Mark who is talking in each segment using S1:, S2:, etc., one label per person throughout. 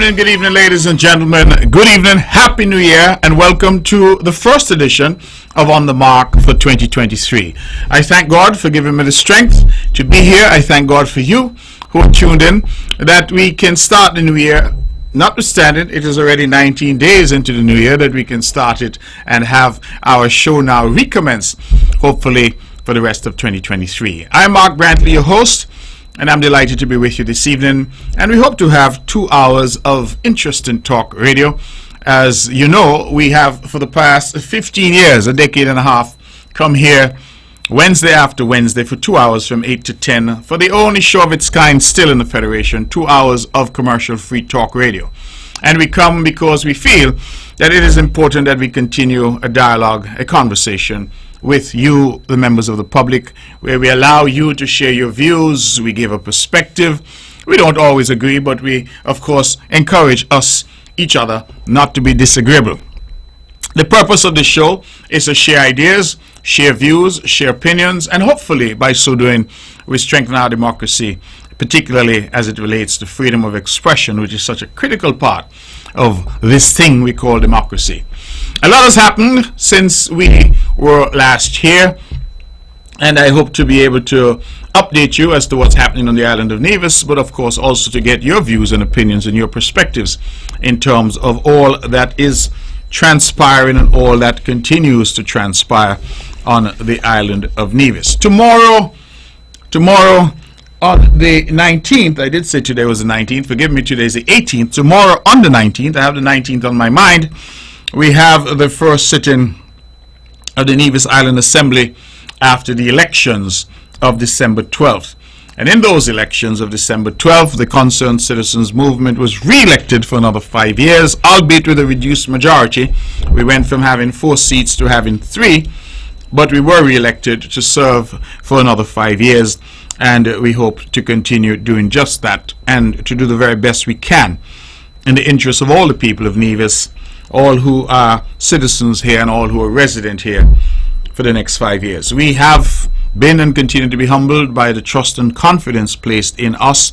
S1: evening, ladies and gentlemen. Good evening, Happy New Year, and welcome to the first edition of On the Mark for 2023. I thank God for giving me the strength to be here. I thank God for you who are tuned in, that we can start the new year. Notwithstanding, it is already 19 days into the new year, that we can start it and have our show now recommence, hopefully for the rest of 2023. I'm Mark Brantley, your host, and I'm delighted to be with you this evening, and we hope to have 2 hours of interesting talk radio. As you know, we have for the past 15 years, a decade and a half, come here Wednesday after Wednesday for 2 hours from 8 to 10 for the only show of its kind still in the Federation, 2 hours of commercial-free talk radio. And we come because we feel that it is important that we continue a dialogue, a conversation with you, the members of the public, where we allow you to share your views, we give a perspective. We don't always agree, but we, of course, encourage each other, not to be disagreeable. The purpose of the show is to share ideas, share views, share opinions, and hopefully, by so doing, we strengthen our democracy, particularly as it relates to freedom of expression, which is such a critical part of this thing we call democracy. A lot has happened since we were last here, and I hope to be able to update you as to what's happening on the island of Nevis, but of course also to get your views and opinions and your perspectives in terms of all that is transpiring and all that continues to transpire on the island of Nevis. Tomorrow on the 19th, I did say today was the 19th, forgive me, today is the 18th. Tomorrow on the 19th, I have the 19th on my mind, we have the first sitting of the Nevis Island Assembly after the elections of December 12th. And in those elections of December 12th, the Concerned Citizens Movement was re-elected for another 5 years, albeit with a reduced majority. We went from having 4 seats to having 3, but we were re-elected to serve for another 5 years, and we hope to continue doing just that and to do the very best we can in the interest of all the people of Nevis, all who are citizens here and all who are resident here for the next 5 years. We have been and continue to be humbled by the trust and confidence placed in us,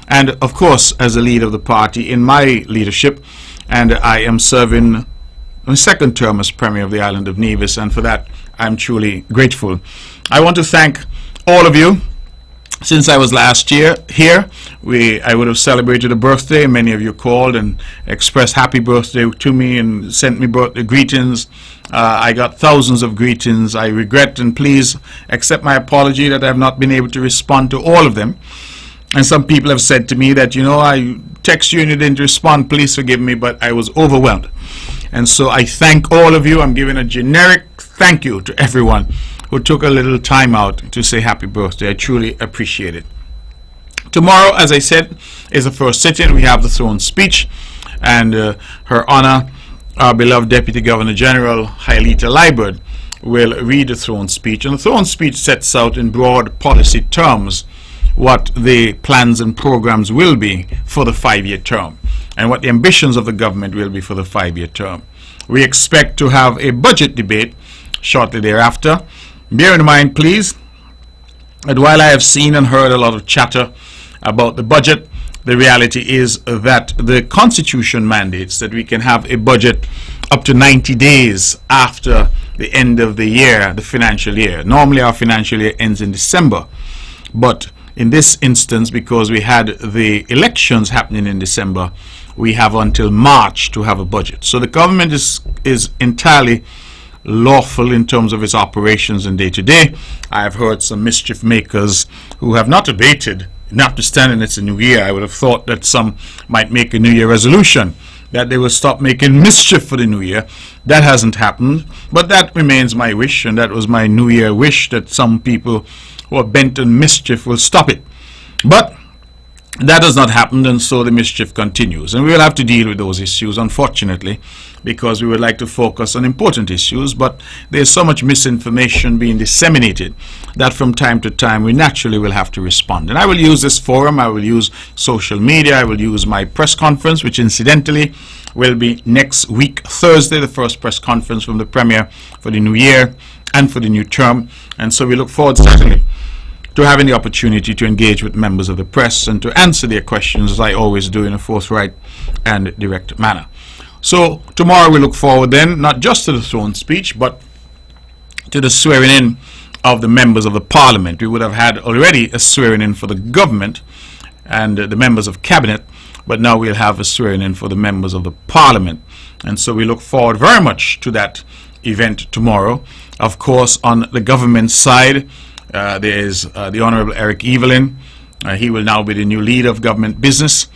S1: and of course as the leader of the party in my leadership, and I am serving my second term as Premier of the island of Nevis, and for that I'm truly grateful. I want to thank all of you. Since I was last year here, I would have celebrated a birthday. Many of you called and expressed happy birthday to me and sent me birthday greetings. I got thousands of greetings. I regret and please accept my apology that I have not been able to respond to all of them. And some people have said to me that, I text you and you didn't respond. Please forgive me, but I was overwhelmed. And so I thank all of you. I'm giving a generic thank you to everyone who took a little time out to say happy birthday. I truly appreciate it. Tomorrow, as I said, is the first sitting. We have the throne speech, and Her Honor, our beloved Deputy Governor General, Hailita Liburd, will read the throne speech. And the throne speech sets out in broad policy terms what the plans and programs will be for the 5-year term and what the ambitions of the government will be for the 5-year term. We expect to have a budget debate shortly thereafter. Bear in mind, please, that while I have seen and heard a lot of chatter about the budget, the reality is that the Constitution mandates that we can have a budget up to 90 days after the end of the year, the financial year. Normally our financial year ends in December, but in this instance, because we had the elections happening in December, we have until March to have a budget. So the government is entirely lawful in terms of its operations and day-to-day. I have heard some mischief makers who have not abated, notwithstanding it's a new year. I would have thought that some might make a new year resolution that they will stop making mischief for the new year. That hasn't happened, but that remains my wish, and that was my new year wish, that some people who are bent on mischief will stop it. But that has not happened, and so the mischief continues, and we will have to deal with those issues, unfortunately, because we would like to focus on important issues, but there's so much misinformation being disseminated that from time to time we naturally will have to respond. And I will use this forum, I will use social media, I will use my press conference, which incidentally will be next week Thursday, the first press conference from the Premier for the new year and for the new term, and so we look forward certainly to to having the opportunity to engage with members of the press and to answer their questions, as I always do, in a forthright and direct manner. So tomorrow we look forward then, not just to the throne speech, but to the swearing in of the members of the Parliament. We would have had already a swearing in for the government and the members of Cabinet, but now we'll have a swearing in for the members of the Parliament. And so we look forward very much to that event tomorrow. Of course, on the government side, there is the Honorable Eric Evelyn. He will now be the new leader of government business.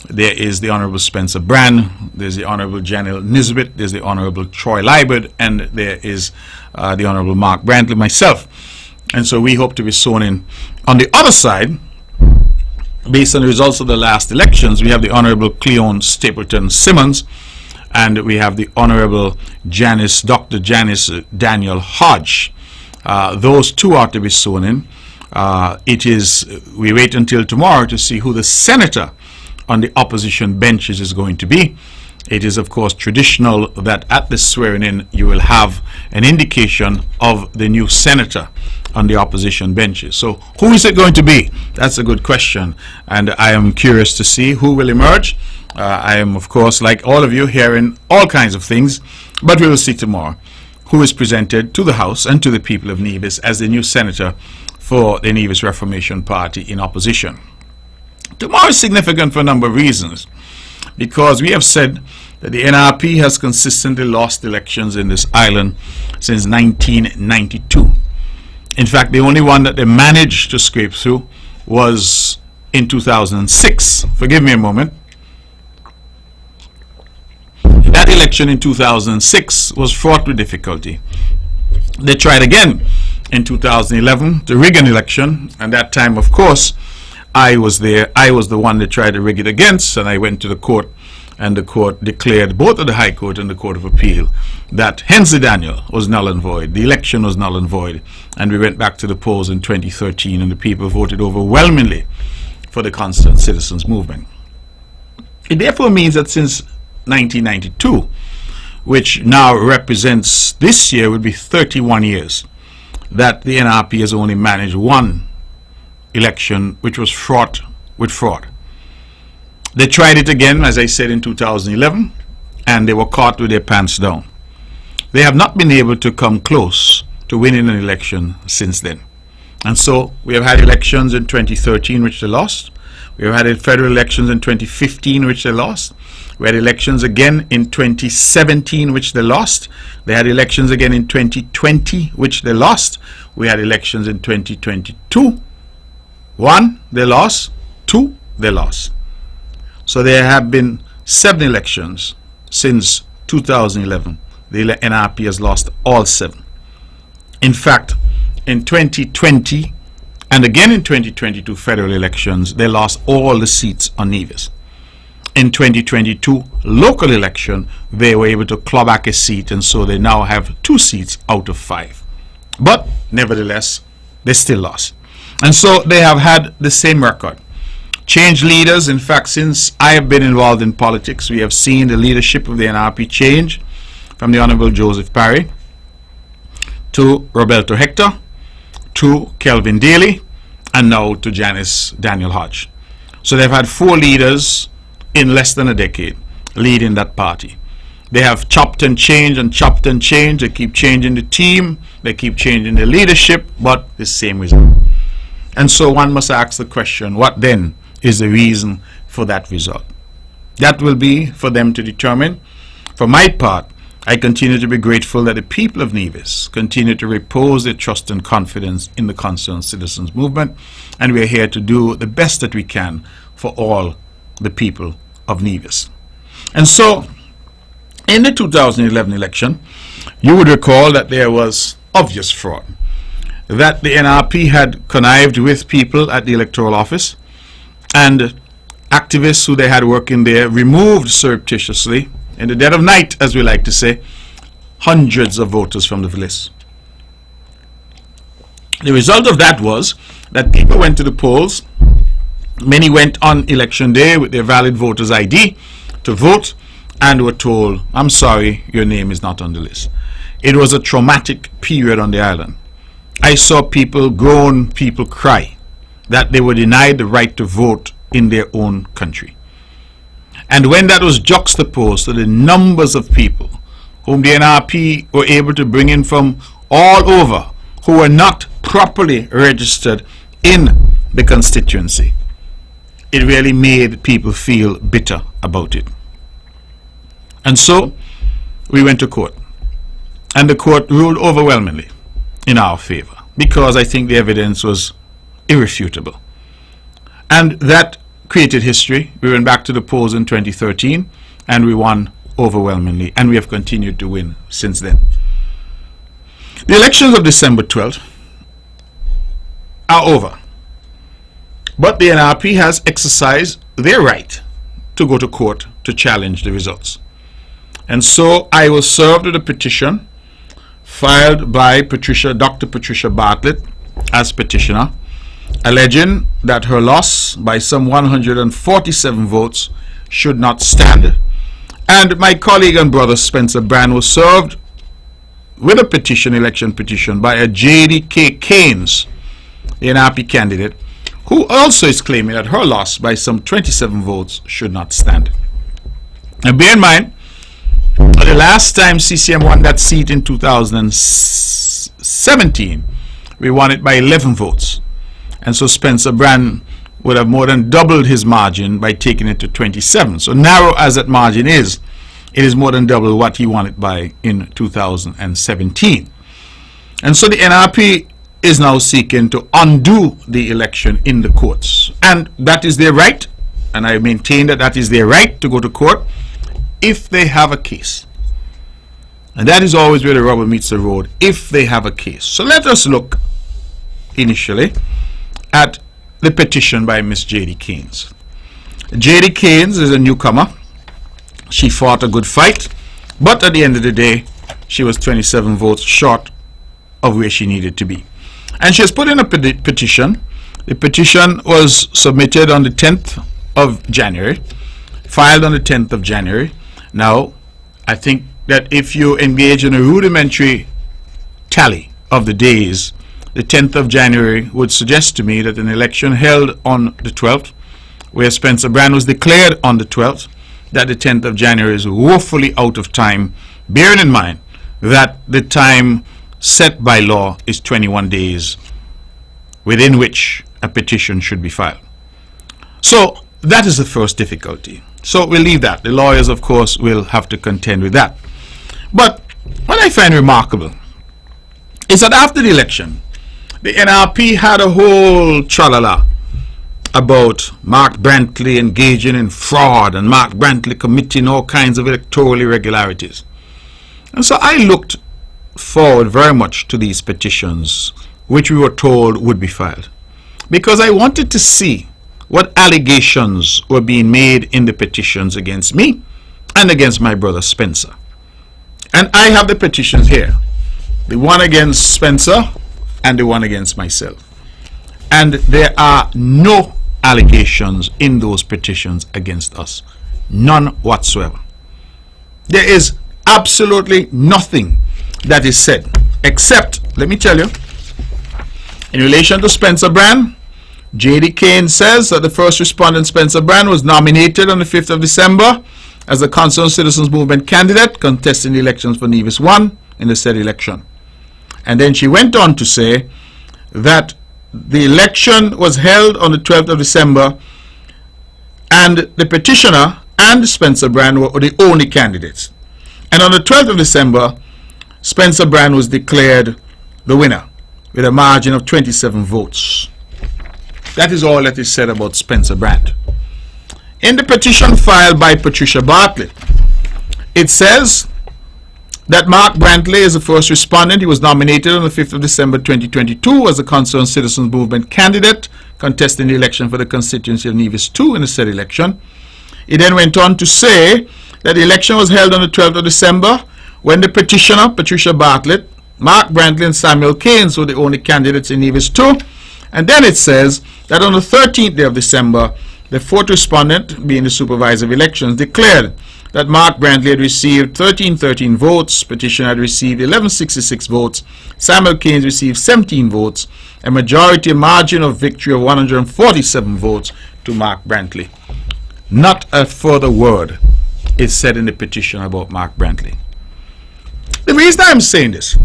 S1: There is the Honorable Spencer Brand. There's the Honorable Janelle Nisbet. There's the Honorable Troy Liebert. And there is the Honorable Mark Brantley, myself. And so we hope to be sworn in. On the other side, based on the results of the last elections, we have the Honorable Cleone Stapleton Simmons, and we have the Honorable Dr. Janice Daniel Hodge. Those two are to be sworn in. We wait until tomorrow to see who the senator on the opposition benches is going to be. It is, of course, traditional that at the swearing in you will have an indication of the new senator on the opposition benches. So who is it going to be? That's a good question, and I am curious to see who will emerge. I am, of course, like all of you, hearing all kinds of things, but we will see tomorrow who is presented to the House and to the people of Nevis as the new senator for the Nevis Reformation Party in opposition. Tomorrow is significant for a number of reasons, because we have said that the NRP has consistently lost elections in this island since 1992. In fact, the only one that they managed to scrape through was in 2006. Forgive me a moment. That election in 2006 was fraught with difficulty. They tried again in 2011 to rig an election, and that time, of course, I was there. I was the one that tried to rig it against, and I went to the court, and the court declared, both of the High Court and the Court of Appeal, that Hensley Daniel was null and void. The election was null and void, and we went back to the polls in 2013, and the people voted overwhelmingly for the Concerned Citizens Movement. It therefore means that since 1992, which now represents, this year would be 31 years, that the NRP has only managed one election which was fraught with fraud. They tried it again, as I said, in 2011, and they were caught with their pants down. They have not been able to come close to winning an election since then. And so we have had elections in 2013 which they lost. We have had federal elections in 2015 which they lost. We had elections again in 2017 which they lost. They had elections again in 2020 which they lost. We had elections in 2022. 1, they lost. 2, they lost. So there have been 7 elections since 2011. The NRP has lost all 7. In fact, in 2020 and again in 2022 federal elections, they lost all the seats on Nevis. In 2022 local election, they were able to claw back a seat, and so they now have 2 seats out of 5. But nevertheless, they still lost. And so they have had the same record. Change leaders. In fact, since I have been involved in politics, we have seen the leadership of the NRP change from the Honorable Joseph Parry to Roberto Hector to Kelvin Daly and now to Janice Daniel Hodge. So they've had 4 leaders in less than a decade leading that party. They have chopped and changed and chopped and changed. They keep changing the team, they keep changing the leadership, but the same result. And so one must ask the question, what then is the reason for that result? That will be for them to determine. For my part, I continue to be grateful that the people of Nevis continue to repose their trust and confidence in the Concerned Citizens Movement, and we are here to do the best that we can for all the people of Nevis. And so, in the 2011 election, you would recall that there was obvious fraud, that the NRP had connived with people at the electoral office, and activists who they had working there removed surreptitiously, in the dead of night, as we like to say, hundreds of voters from the list. The result of that was that people went to the polls. Many went on election day with their valid voter's ID to vote and were told, I'm sorry, your name is not on the list. It was a traumatic period on the island. I saw people groan, people cry. that they were denied the right to vote in their own country. And when that was juxtaposed to the numbers of people whom the NRP were able to bring in from all over who were not properly registered in the constituency, it really made people feel bitter about it. And so we went to court, and the court ruled overwhelmingly in our favor, because I think the evidence was irrefutable. And that created history. We went back to the polls in 2013 and we won overwhelmingly, and we have continued to win since then. The elections of December 12th are over, but the NRP has exercised their right to go to court to challenge the results. And so I was served with a petition filed by Dr. Patricia Bartlett as petitioner, alleging that her loss by some 147 votes should not stand. And my colleague and brother Spencer Brand was served with a petition, election petition, by a J.D.K. Keynes, the NRP candidate, who also is claiming that her loss by some 27 votes should not stand. And bear in mind, the last time CCM won that seat in 2017, we won it by 11 votes. And so Spencer Brand would have more than doubled his margin by taking it to 27. So narrow as that margin is, it is more than double what he won it by in 2017. And so the NRP is now seeking to undo the election in the courts. And that is their right, and I maintain that that is their right to go to court if they have a case. And that is always where the rubber meets the road, if they have a case. So let us look initially at the petition by Miss J.D. Keynes. J.D. Keynes is a newcomer. She fought a good fight, but at the end of the day, she was 27 votes short of where she needed to be. And she has put in a petition. The petition was submitted on the 10th of January, filed on the 10th of January. Now, I think that if you engage in a rudimentary tally of the days, the 10th of January would suggest to me that an election held on the 12th, where Spencer Brand was declared on the 12th, that the 10th of January is woefully out of time, bearing in mind that the time set by law is 21 days within which a petition should be filed. So that is the first difficulty. So we'll leave that. The lawyers, of course, will have to contend with that. But what I find remarkable is that after the election, the NRP had a whole tralala about Mark Brantley engaging in fraud and Mark Brantley committing all kinds of electoral irregularities. And so I looked forward very much to these petitions, which we were told would be filed, because I wanted to see what allegations were being made in the petitions against me and against my brother Spencer. And I have the petitions here, the one against Spencer and the one against myself. And there are no allegations in those petitions against us. None whatsoever. There is absolutely nothing that is said, except, let me tell you, in relation to Spencer Brand, J.D. Keynes says that the first respondent, Spencer Brand, was nominated on the 5th of December as the Concerned Citizens Movement candidate contesting the elections for Nevis 1 in the said election. And then she went on to say that the election was held on the 12th of December and the petitioner and Spencer Brand were the only candidates. And on the 12th of December, Spencer Brand was declared the winner with a margin of 27 votes. That is all that is said about Spencer Brand. In the petition filed by Patricia Bartlett, it says that Mark Brantley is the first respondent. He was nominated on the 5th of December 2022 as the Concerned Citizens Movement candidate contesting the election for the constituency of Nevis 2 in the said election. He then went on to say that the election was held on the 12th of December when the petitioner, Patricia Bartlett, Mark Brantley and Samuel Keynes were the only candidates in Nevis 2. And then it says that on the 13th day of December, the fourth respondent, being the supervisor of elections, declared that Mark Brantley had received 1313 votes, Petition had received 1166 votes, Samuel Keynes received 17 votes, a majority margin of victory of 147 votes to Mark Brantley. Not a further word is said in the petition about Mark Brantley. The reason I'm saying this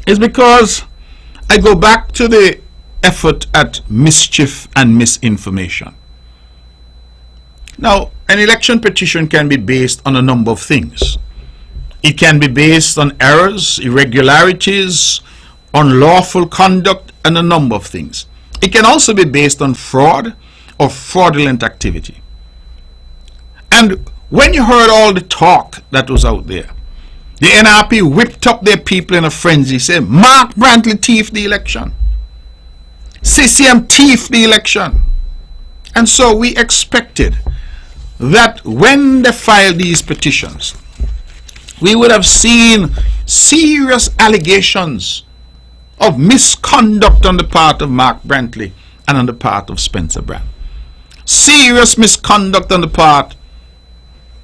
S1: is because I go back to the effort at mischief and misinformation. Now, an election petition can be based on a number of things. It can be based on errors, irregularities, unlawful conduct, and a number of things. It can also be based on fraud or fraudulent activity. And when you heard all the talk that was out there, the NRP whipped up their people in a frenzy, saying, Mark Brantley thieved the election. CCM thieved the election. And so we expected that when they filed these petitions, we would have seen serious allegations of misconduct on the part of Mark Brantley and on the part of Spencer Brand. Serious misconduct on the part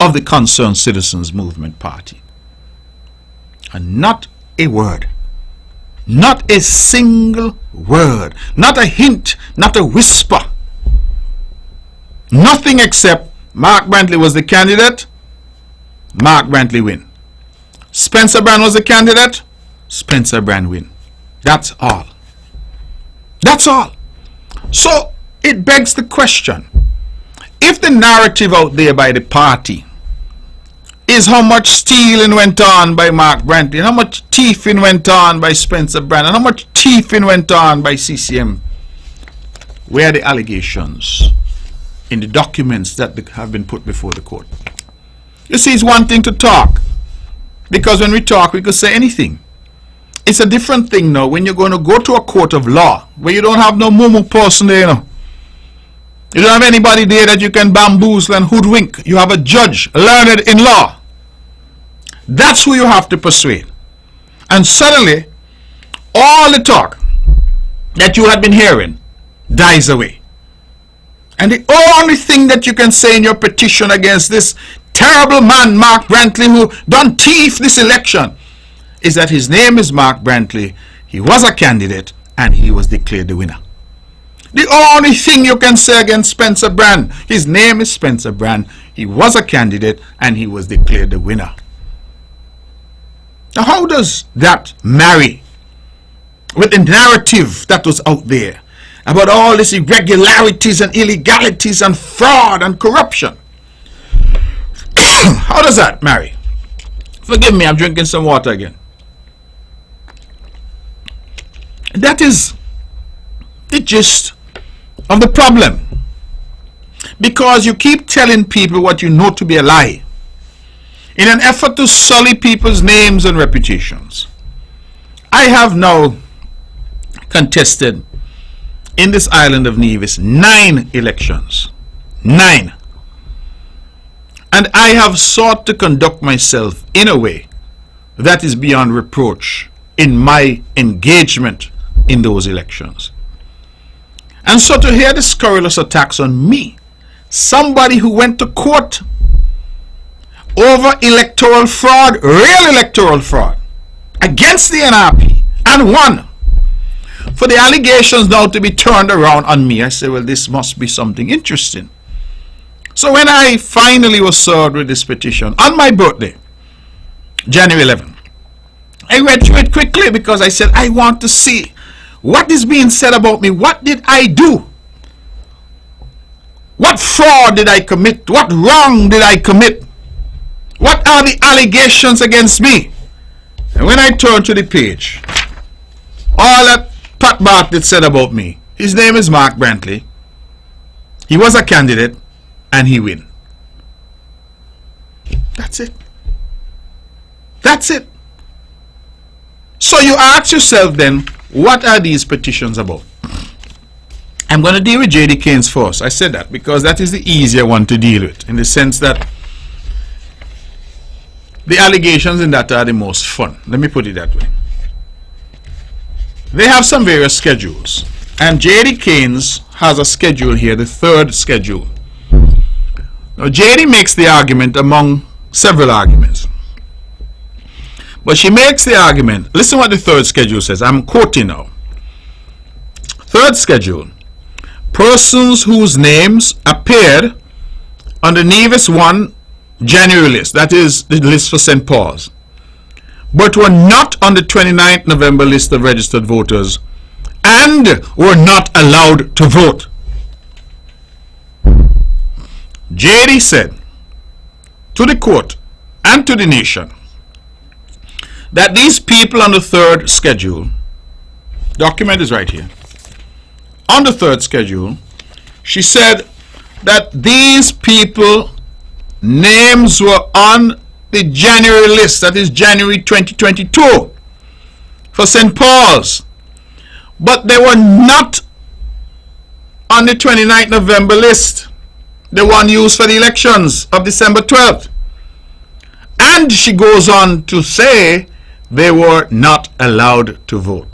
S1: of the Concerned Citizens Movement Party. And not a word. Not a single word. Not a hint. Not a whisper. Nothing except Mark Brantley was the candidate. Mark Brantley win. Spencer Brand was the candidate. Spencer Brand win. That's all. That's all. So it begs the question, if the narrative out there by the party is how much stealing went on by Mark Brantley, and how much thieving went on by Spencer Brand, and how much thieving went on by CCM, where are the allegations in the documents that have been put before the court? You see, it's one thing to talk, because when we talk, we could say anything. It's a different thing now when you're going to go to a court of law where you don't have no mumu person there, you know. You don't have anybody there that you can bamboozle and hoodwink. You have a judge learned in law. That's who you have to persuade. And suddenly, all the talk that you had been hearing dies away. And the only thing that you can say in your petition against this terrible man, Mark Brantley, who done thief this election, is that his name is Mark Brantley, he was a candidate, and he was declared the winner. The only thing you can say against Spencer Brand, his name is Spencer Brand, he was a candidate, and he was declared the winner. Now, how does that marry with the narrative that was out there about all these irregularities and illegalities and fraud and corruption? How does that marry? Forgive me, I'm drinking some water again. That is the gist of the problem. Because you keep telling people what you know to be a lie in an effort to sully people's names and reputations. I have now contested in this island of Nevis 9 elections. 9. And I have sought to conduct myself in a way that is beyond reproach in my engagement in those elections. And so to hear the scurrilous attacks on me, somebody who went to court over electoral fraud, real electoral fraud, against the NRP and won, for the allegations now to be turned around on me, I say, well, this must be something interesting. So when I finally was served with this petition on my birthday, January 11, I read through it quickly because I said, I want to see what is being said about me. What did I do? What fraud did I commit? What wrong did I commit? What are the allegations against me? And when I turned to the page, all that Pat Bartlett said about me, his name is Mark Brantley, he was a candidate, and he win. That's it. That's it. So you ask yourself then, what are these petitions about? I'm going to deal with J.D. Keynes first. I said that because that is the easier one to deal with, in the sense that the allegations in that are the most fun. Let me put it that way. They have some various schedules, and J.D. Keynes has a schedule here, the 3rd schedule, Now, JD makes the argument among several arguments. But she makes the argument, listen what the third schedule says. I'm quoting now. Third schedule. Persons whose names appeared on the Nevis 1 January list, that is the list for St. Paul's, but were not on the 29th November list of registered voters and were not allowed to vote. JD said to the court and to the nation that these people on the third schedule, document is right here, on the third schedule, she said that these people names were on the January list, that is January 2022 for St. Paul's, but they were not on the 29th November list, the one used for the elections of December 12th. And she goes on to say they were not allowed to vote.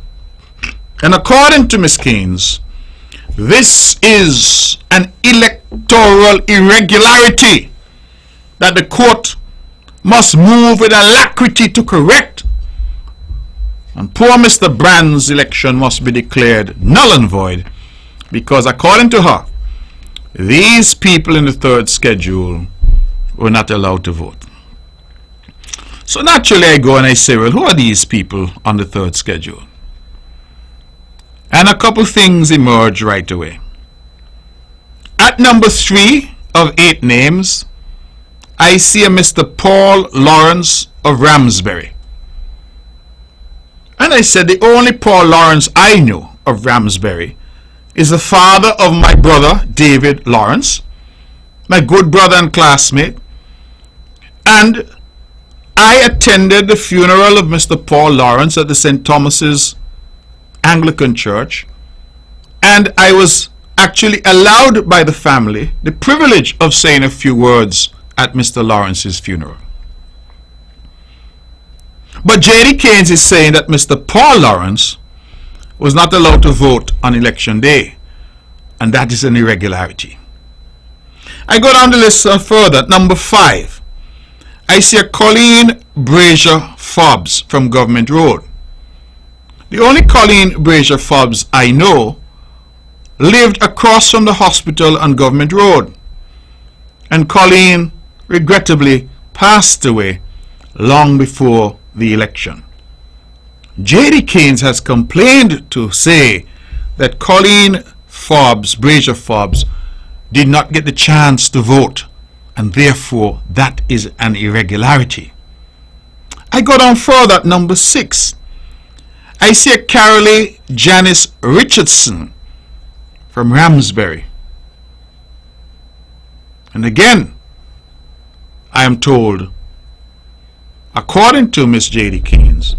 S1: And according to Ms. Keynes, this is an electoral irregularity that the court must move with alacrity to correct. And poor Mr. Brand's election must be declared null and void, because according to her, these people in the third schedule were not allowed to vote. So naturally I go and I say, well, who are these people on the third schedule? And a couple things emerge right away. At number 3 of 8 names, I see a Mr. Paul Lawrence of Ramsbury. And I said, the only Paul Lawrence I know of Ramsbury is the father of my brother David Lawrence, my good brother and classmate. And I attended the funeral of Mr. Paul Lawrence at the St. Thomas's Anglican Church, and I was actually allowed by the family the privilege of saying a few words at Mr. Lawrence's funeral. But J.D. Keynes is saying that Mr. Paul Lawrence was not allowed to vote on election day, and that is an irregularity. I go down the list further. At number 5, I see a Colleen Brazier Fobbs from Government Road. The only Colleen Brazier Fobbs I know lived across from the hospital on Government Road, and Colleen regrettably passed away long before the election. J.D. Keynes has complained to say that Colleen Fobbs, Brazier Fobbs, did not get the chance to vote, and therefore that is an irregularity. I go down further at number 6. I see a Carolee Janice Richardson from Ramsbury. And again, I am told, according to Miss J.D. Keynes,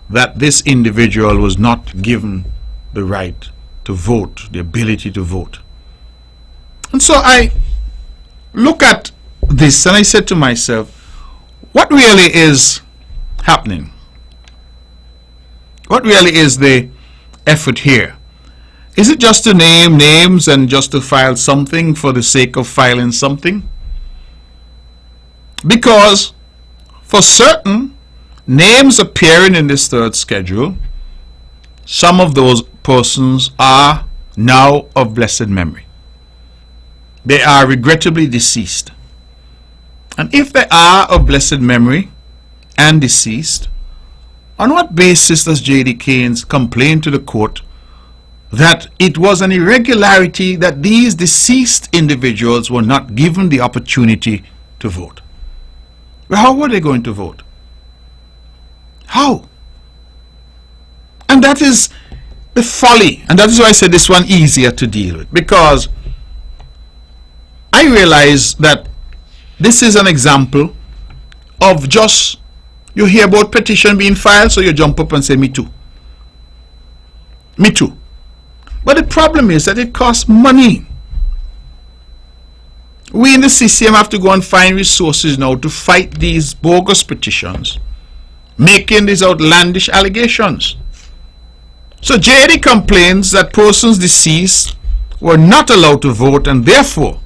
S1: that this individual was not given the right to vote, the ability to vote. And so I look at this and I said to myself, what really is happening? What really is the effort here? Is it just to name names and just to file something for the sake of filing something? Because for certain names appearing in this third schedule, some of those persons are now of blessed memory. They are regrettably deceased. And if they are of blessed memory and deceased, on what basis does J.D. Keynes complain to the court that it was an irregularity that these deceased individuals were not given the opportunity to vote? Well, how were they going to vote? How? And that is the folly, and that is why I said this one easier to deal with, because I realize that this is an example of just, you hear about petition being filed, so you jump up and say, me too. Me too. But the problem is that it costs money. We in the CCM have to go and find resources now to fight these bogus petitions, making these outlandish allegations. So JD complains that persons deceased were not allowed to vote, and therefore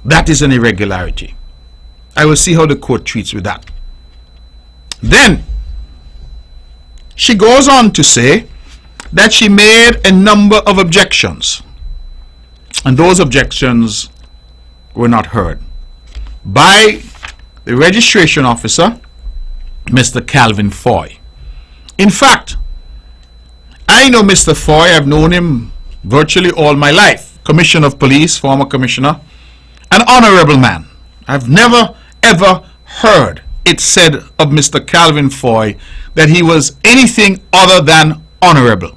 S1: That is an irregularity. I will see how the court treats with that. Then she goes on to say that she made a number of objections, and those objections were not heard by the registration officer, Mr. Calvin Foy. In fact, I know Mr. Foy. I've known him virtually all my life. Commissioner of Police, former commissioner, an honorable man. I've never ever heard it said of Mr. Calvin Foy that he was anything other than honorable.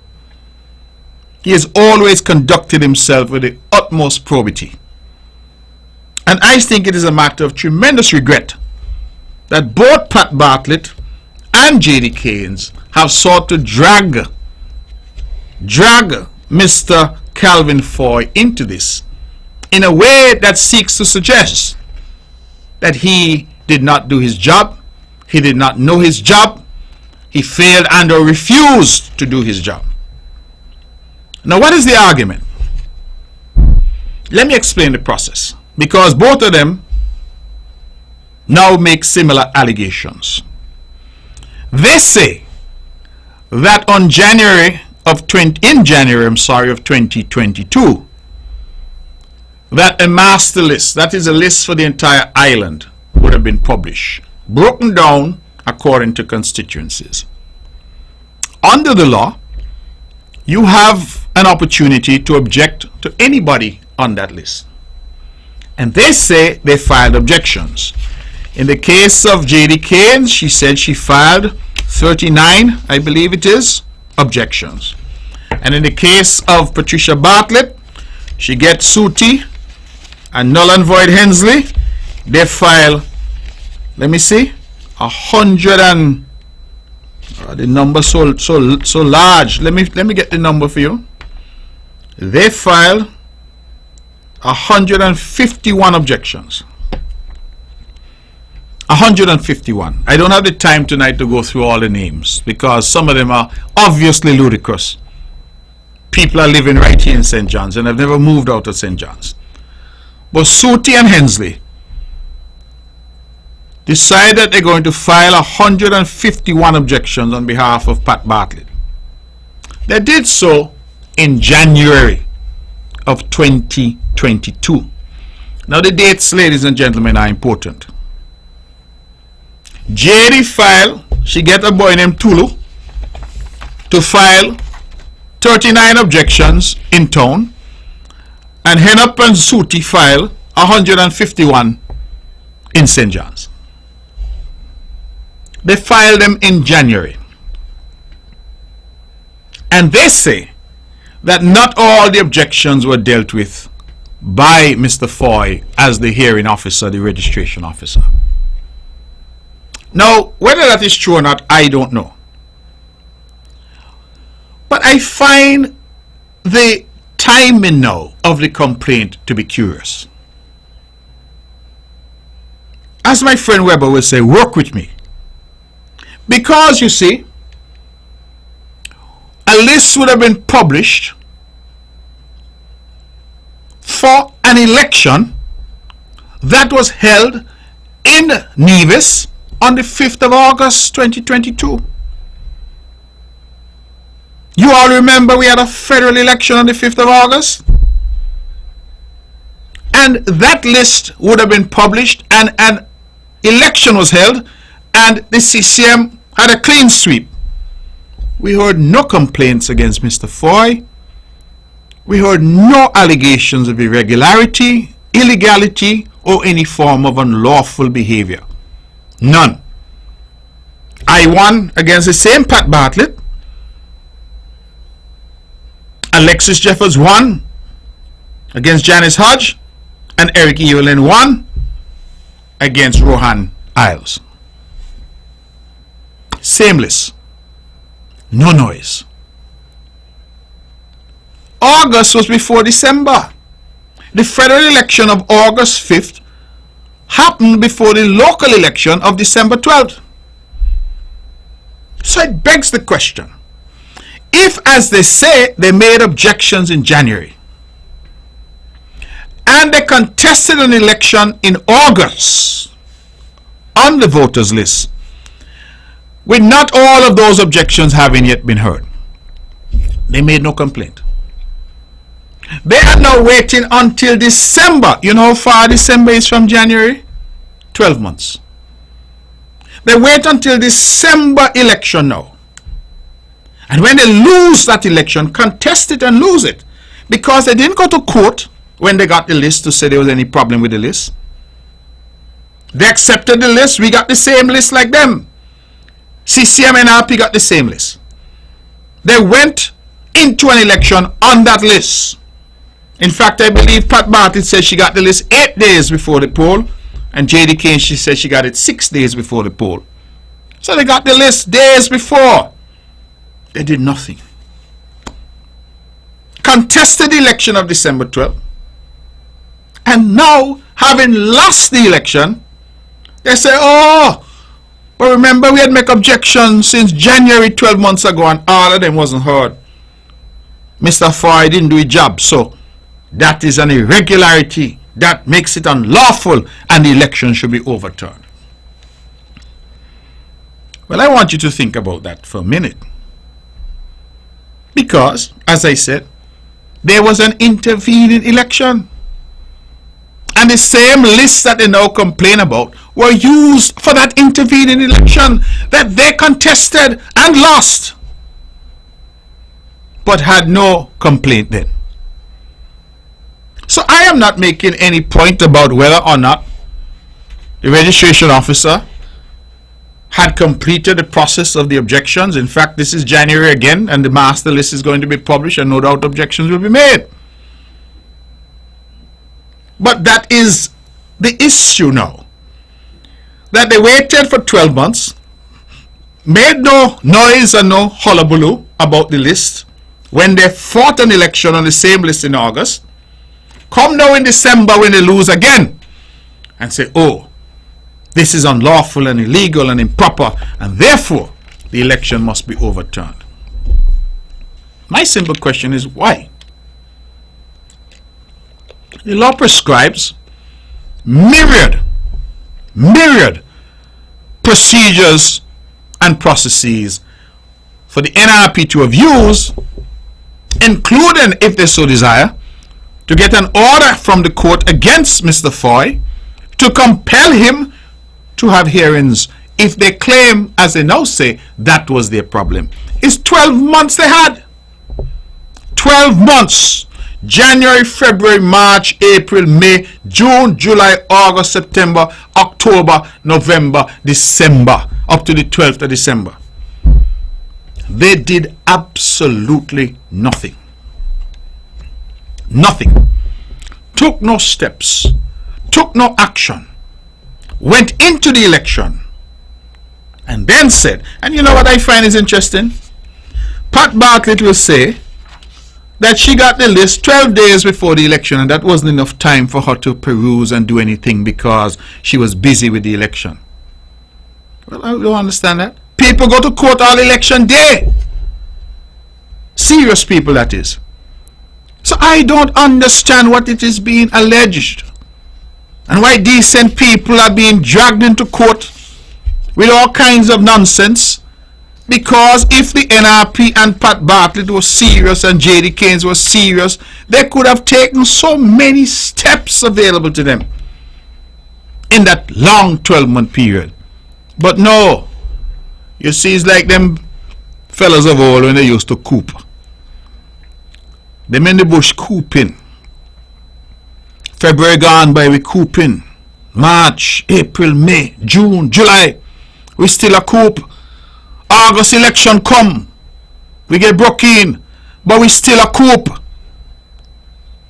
S1: He has always conducted himself with the utmost probity. And I think it is a matter of tremendous regret that both Pat Bartlett and J.D. Keynes have sought to drag Mr. Calvin Foy into this in a way that seeks to suggest that he did not do his job, he did not know his job, he failed and or refused to do his job. Now, what is the argument? Let me explain the process, because both of them now make similar allegations. They say that in January of 2022, that a master list, that is a list for the entire island, would have been published, broken down according to constituencies. Under the law, you have an opportunity to object to anybody on that list. And they say they filed objections. In the case of J.D. Keynes, she said she filed 39, I believe it is, objections. And in the case of Patricia Bartlett, she gets Suti and Null and Void Hensley. They file, let me see, 100 and the number so large. Let me get the number for you. They file 151 objections. 151. I don't have the time tonight to go through all the names because some of them are obviously ludicrous. People are living right here in St. John's and have never moved out of St. John's. But Suti and Hensley decided that they're going to file 151 objections on behalf of Pat Bartlett. They did so in January of 2022. Now the dates, ladies and gentlemen, are important. JD filed, she get a boy named Tulu to file 39 objections in town, and Henop and Suti filed 151 in St. John's. They filed them in January. And they say that not all the objections were dealt with by Mr. Foy as the hearing officer, the registration officer. Now, whether that is true or not, I don't know. But I find the timing now of the complaint to be curious. As my friend Weber will say, work with me. Because, you see, a list would have been published for an election that was held in Nevis on the 5th of August 2022. You all remember we had a federal election on the 5th of August? And that list would have been published and an election was held and the CCM had a clean sweep. We heard no complaints against Mr. Foy. We heard no allegations of irregularity, illegality, or any form of unlawful behavior. None. I won against the same Pat Bartlett. Alexis Jeffers won against Janice Hodge, and Eric Evelyn won against Rohan Isles. Same list. No noise. August was before December. The federal election of August 5th happened before the local election of December 12th. So it begs the question, if, as they say, they made objections in January, and they contested an election in August on the voters list, with not all of those objections having yet been heard. They made no complaint. They are now waiting until December. You know how far December is from January? 12 months. They wait until December election now. And when they lose that election, contest it and lose it. Because they didn't go to court when they got the list to say there was any problem with the list. They accepted the list. We got the same list like them. CCM and RP got the same list. They went into an election on that list. In fact, I believe Pat Bartlett said she got the list 8 days before the poll, and J.D. Kane, she said she got it 6 days before the poll. So they got the list days before. They did nothing. Contested the election of December 12th, and now, having lost the election, they say, oh, but remember we had make objections since January 12 months ago, and all of them wasn't heard. Mr. Foy didn't do his job, so that is an irregularity that makes it unlawful, and the election should be overturned. Well, I want you to think about that for a minute. Because, as I said, there was an intervening election. And the same lists that they now complain about were used for that intervening election that they contested and lost, but had no complaint then. So I am not making any point about whether or not the registration officer had completed the process of the objections. In fact, this is January again, and the master list is going to be published, and no doubt objections will be made. But that is the issue now. That they waited for 12 months, made no noise and no hullabaloo about the list when they fought an election on the same list in August. Come now in December when they lose again and say, oh, this is unlawful and illegal and improper, and therefore the election must be overturned. My simple question is, why? The law prescribes myriad procedures and processes for the NRP to have used, including, if they so desire, to get an order from the court against Mr. Foy to compel him to have hearings if they claim, as they now say, that was their problem. It's 12 months they had. 12 months. January, February, March, April, May, June, July, August, September, October, November, December, up to the 12th of December. They did absolutely nothing. Nothing. Took no steps. Took no action. Went into the election. And then said, and you know what I find is interesting? Pat Bartlett will say that she got the list 12 days before the election, and that wasn't enough time for her to peruse and do anything because she was busy with the election. Well, I don't understand that. People go to court all election day. Serious people, that is. So I don't understand what it is being alleged, and why decent people are being dragged into court with all kinds of nonsense. Because if the NRP and Pat Bartlett was serious and J.D. Keynes was serious, they could have taken so many steps available to them in that long 12-month period. But no, you see, it's like them fellas of old when they used to coop. Them in the bush cooping. February gone by, we cooping. March, April, May, June, July, we still a coop. August election come, we get broke in, but we still a coop.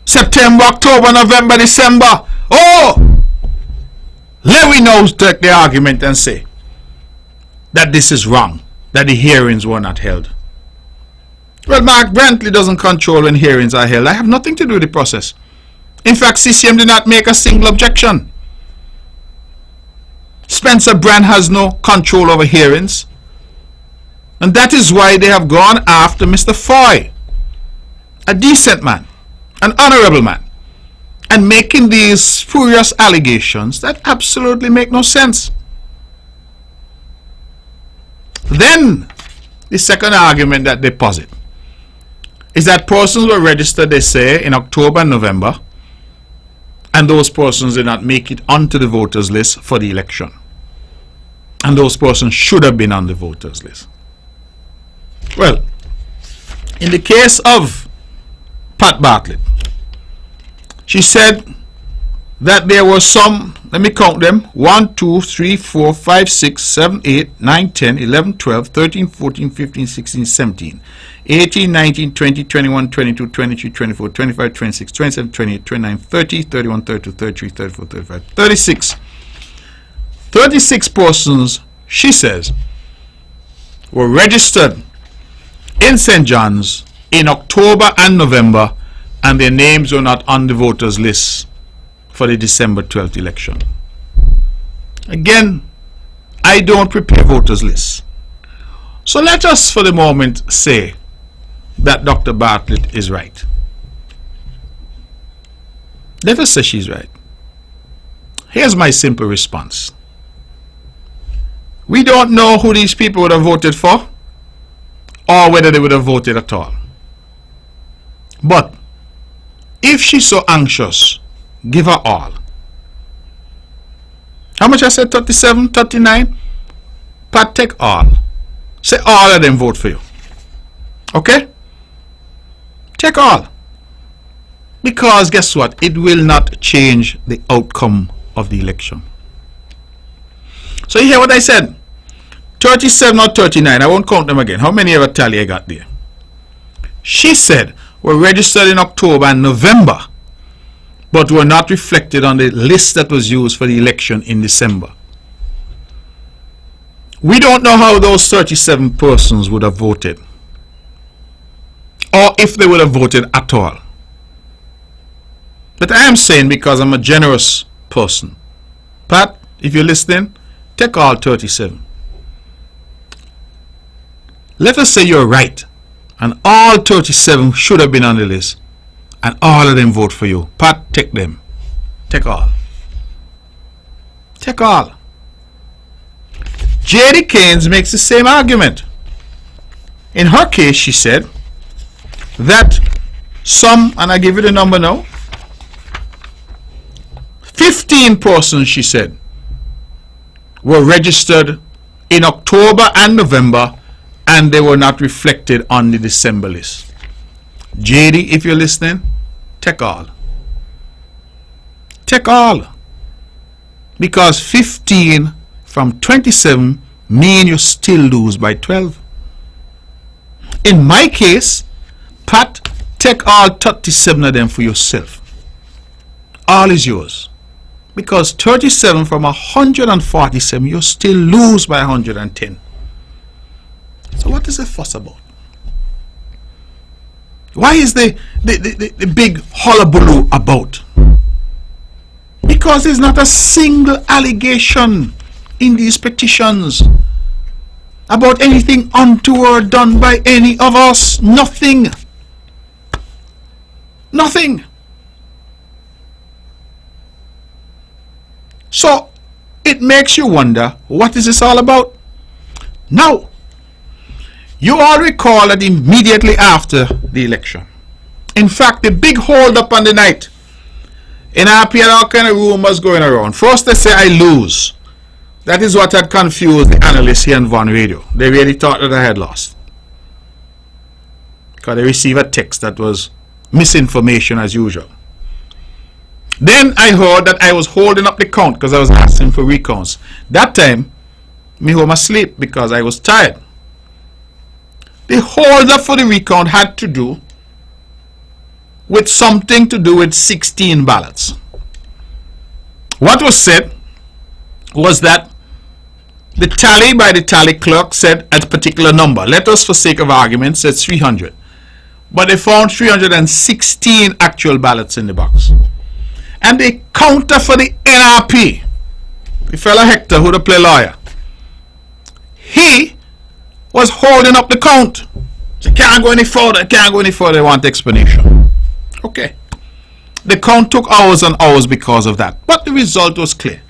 S1: September, October, November, December, oh, let we now take the argument and say that this is wrong, that the hearings were not held. Well, Mark Brantley doesn't control when hearings are held. I have nothing to do with the process. In fact, CCM did not make a single objection. Spencer Brand has no control over hearings. And that is why they have gone after Mr. Foy, a decent man, an honorable man, and making these spurious allegations that absolutely make no sense. Then the second argument that they posit is that persons were registered, they say, in October and November, and those persons did not make it onto the voters list for the election, and those persons should have been on the voters list. Well, in the case of Pat Bartlett, she said that there were some, let me count them, 1, 2, 3, 4, 5, 6, 7, 8, 9, 10, 11, 12, 13, 14, 15, 16, 17, 18, 19, 20, 21, 22, 23, 24, 25, 26, 27, 28, 29, 30, 31, 32, 33, 34, 35, 36. 36 persons, she says, were registered in St. John's in October and November, and their names were not on the voters list for the December 12th election. Again, I don't prepare voters lists. So let us for the moment say that Dr. Bartlett is right. Let us say she's right. Here's my simple response. We don't know who these people would have voted for or whether they would have voted at all. But if she's so anxious, give her all. How much I said? 37, 39? Pat, take all. Say all of them vote for you. Okay? Take all. Because guess what? It will not change the outcome of the election. So you hear what I said? 37 or 39. I won't count them again. How many ever tally I got there? She said were registered in October and November, but were not reflected on the list that was used for the election in December. We don't know how those 37 persons would have voted, or if they would have voted at all. But I am saying, because I'm a generous person, Pat, if you're listening, take all 37. Let us say you're right, and all 37 should have been on the list, and all of them vote for you. Pat, take them. Take all. Take all. J.D. Keynes makes the same argument. In her case, she said that some, and I give you the number now, 15 persons, she said, were registered in October and November, and they were not reflected on the December list. JD, if you're listening, take all. Take all. Because 15 from 27 mean you still lose by 12. In my case, Pat, take all 37 of them for yourself. All is yours. Because 37 from 147, you still lose by 110. So what is the fuss about? Why is the big hullabaloo about? Because there's not a single allegation in these petitions about anything untoward done by any of us. Nothing. Nothing. So it makes you wonder, what is this all about? Now, you all recall that immediately after the election, in fact, the big hold up on the night, in RP had all kind of rumors going around. First they say I lose. That is what had confused the analysts here on Von Radio. They really thought that I had lost, because they received a text that was misinformation as usual. Then I heard that I was holding up the count because I was asking for recounts. That time, me home asleep because I was tired. The hold up for the recount had to do with something to do with 16 ballots. What was said was that the tally by the tally clerk said a particular number. Let us, for sake of argument, say 300. But they found 316 actual ballots in the box. And the counter for the NRP, the fellow Hector who play lawyer, he was holding up the count. So can't go any further, can't go any further, they want explanation. Okay. The count took hours and hours because of that, but the result was clear.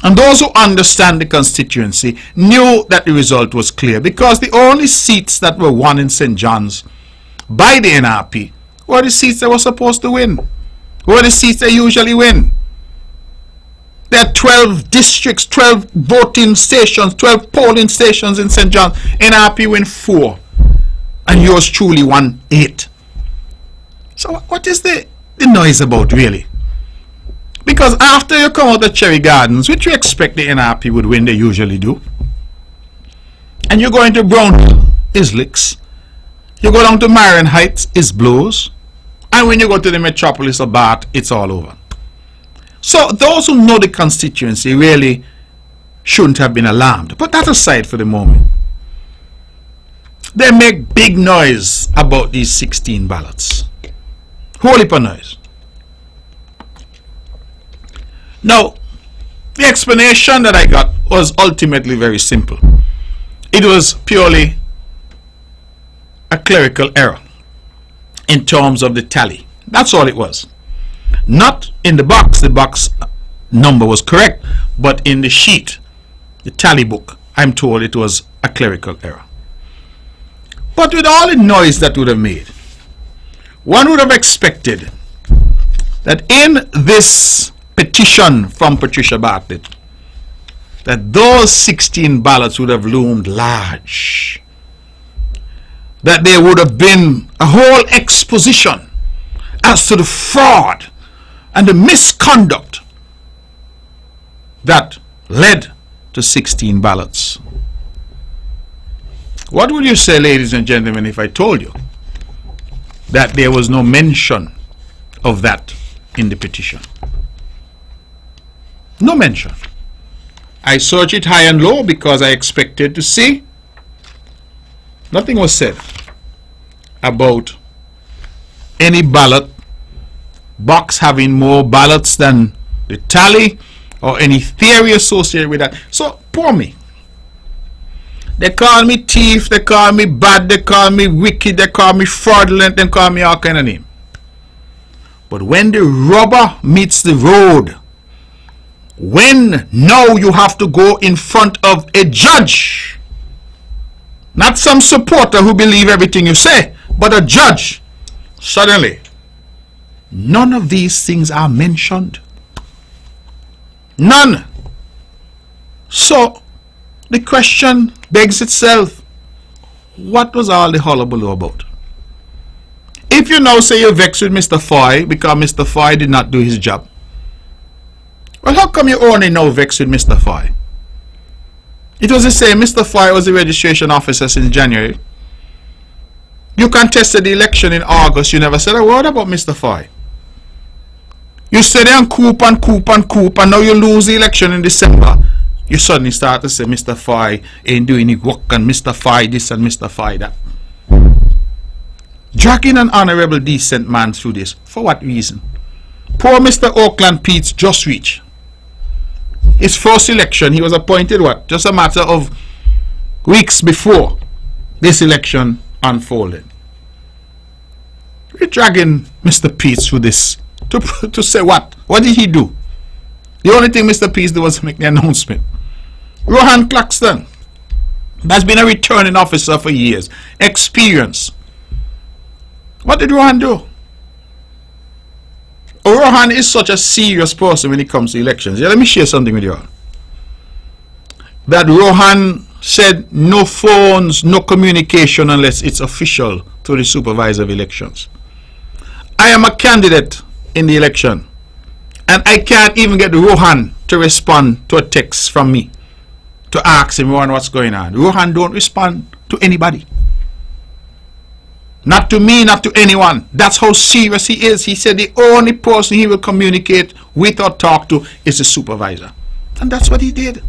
S1: And those who understand the constituency knew that the result was clear, because the only seats that were won in St. John's by the NRP were the seats they were supposed to win, were the seats they usually win. There are 12 districts, 12 voting stations, 12 polling stations in St. John's. NRP win 4, and yours truly won 8. So what is the noise about, really? Because after you come out of Cherry Gardens, which you expect the NRP would win, they usually do, and you go into Brantley, is licks. You go down to Marion Heights, is blows. And when you go to the metropolis of Ballot, it's all over. So those who know the constituency really shouldn't have been alarmed. But that aside for the moment, they make big noise about these 16 ballots. Whole heap of noise. Now, the explanation that I got was ultimately very simple. It was purely a clerical error in terms of the tally. That's all it was. Not in the box number was correct, but in the sheet, the tally book, I'm told it was a clerical error. But with all the noise that would have made, one would have expected that in this petition from Patricia Bartlett, that those 16 ballots would have loomed large, that there would have been a whole exposition as to the fraud and the misconduct that led to 16 ballots. What would you say, ladies and gentlemen, if I told you that there was no mention of that in the petition? No mention. I searched it high and low because I expected to see. Nothing was said about any ballot box having more ballots than the tally, or any theory associated with that. So poor me. They call me thief, they call me bad, they call me wicked, they call me fraudulent, they call me all kind of name. But when the rubber meets the road, when now you have to go in front of a judge, not some supporter who believe everything you say, but a judge, suddenly none of these things are mentioned. None. So the question begs itself, what was all the hullabaloo about? If you now say you're vexed with Mr. Foy because Mr. Foy did not do his job, well, how come you only now vexed with Mr. Foy? It was the same. Mr. Foy was the registration officer since January. You contested the election in August. You never said a word about Mr. Foy. You stay there and coop and coop and coop, and now you lose the election in December. You suddenly start to say Mr. Foy ain't doing any work, and Mr. Foy this and Mr. Foy that. Dragging an honorable, decent man through this. For what reason? Poor Mr. Oakland Pete's just reached his first election. He was appointed what? Just a matter of weeks before this election unfolded. We're dragging Mr. Pete's through this to say what? What did he do? The only thing Mr. Pete's did was make the announcement. Rohan Claxton has been a returning officer for years. Experience. What did Rohan do? Rohan is such a serious person when it comes to elections. Yeah, let me share something with you all. That Rohan said no phones, no communication unless it's official to the supervisor of elections. I am a candidate in the election, and I can't even get Rohan to respond to a text from me to ask him, Rohan, what's going on. Rohan don't respond to anybody. Not to me, not to anyone. That's how serious he is. He said the only person he will communicate with or talk to is the supervisor. And that's what he did.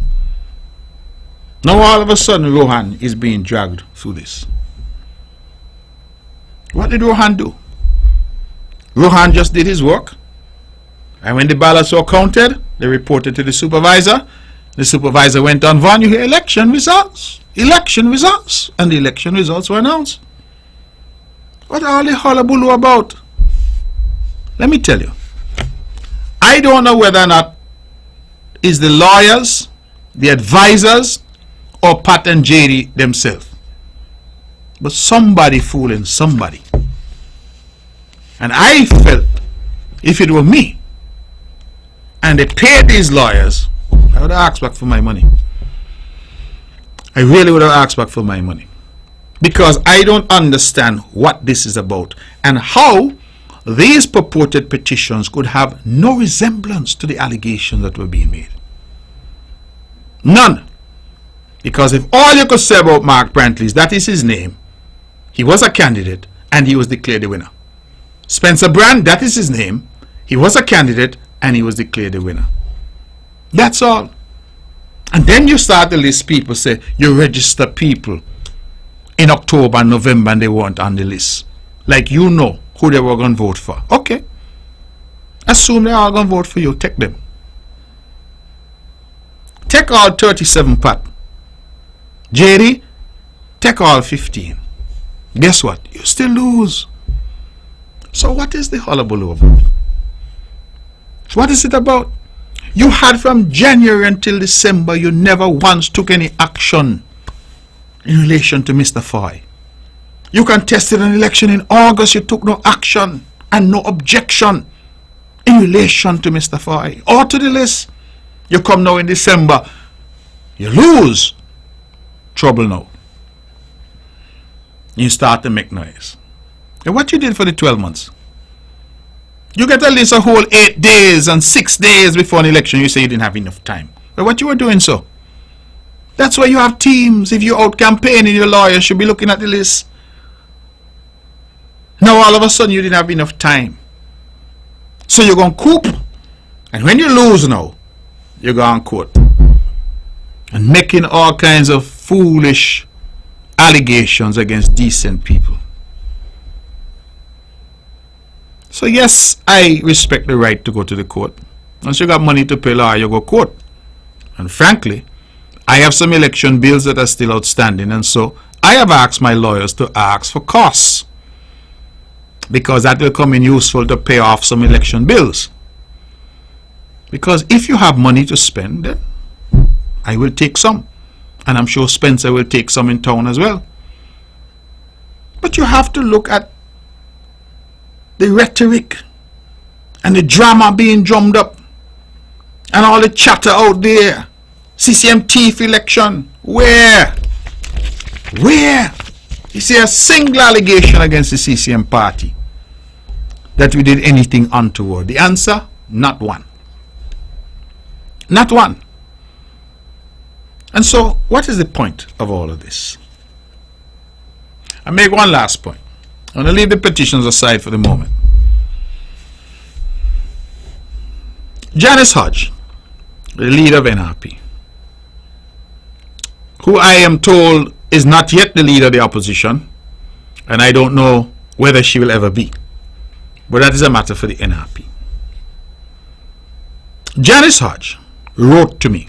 S1: Now all of a sudden Rohan is being dragged through this. What did Rohan do? Rohan just did his work. And when the ballots were counted, they reported to the supervisor. The supervisor went on, Von, you hear election results. Election results. And the election results were announced. What are all the hullabaloo about? Let me tell you, I don't know whether or not it's the lawyers, the advisors, or Pat and JD themselves. But somebody fooling somebody. And I felt if it were me and they paid these lawyers, I would have asked back for my money. I really would have asked back for my money. Because I don't understand what this is about and how these purported petitions could have no resemblance to the allegations that were being made. None. Because if all you could say about Mark Brantley is that is his name, he was a candidate and he was declared the winner. Spencer Brand, that is his name, he was a candidate and he was declared the winner. That's all. And then you start to list people, say you register people in October and November and they weren't on the list. Like you know who they were going to vote for. Okay. Assume they are going to vote for you. Take them. Take all 37 Pat. JD, take all 15. Guess what? You still lose. So what is the hullabaloo about? What is it about? You had from January until December, you never once took any action in relation to Mr. Foy. You contested an election in August, you took no action and no objection in relation to Mr. Foy or to the list. You come now in December, you lose. Trouble now. You start to make noise. And what you did for the 12 months? You get at least a whole 8 days and 6 days before an election. You say you didn't have enough time. But what you were doing so? That's why you have teams. If you're out campaigning, your lawyer should be looking at the list. Now all of a sudden you didn't have enough time. So you're going to coop. And when you lose now, you're going to court. And making all kinds of foolish allegations against decent people. So yes, I respect the right to go to the court. Once you got money to pay lawyer, you go court. And frankly, I have some election bills that are still outstanding, and so I have asked my lawyers to ask for costs, because that will come in useful to pay off some election bills. Because if you have money to spend, then I will take some, and I'm sure Spencer will take some in town as well. But you have to look at the rhetoric and the drama being drummed up and all the chatter out there. CCM thief election. Where? You see a single allegation against the CCM party that we did anything untoward? The answer, not one. Not one. And so what is the point of all of this? I make one last point. I'm going to leave the petitions aside for the moment. Janice Hodge, the leader of NRP, who I am told is not yet the leader of the opposition, and I don't know whether she will ever be, but that is a matter for the NRP. Janice Hodge wrote to me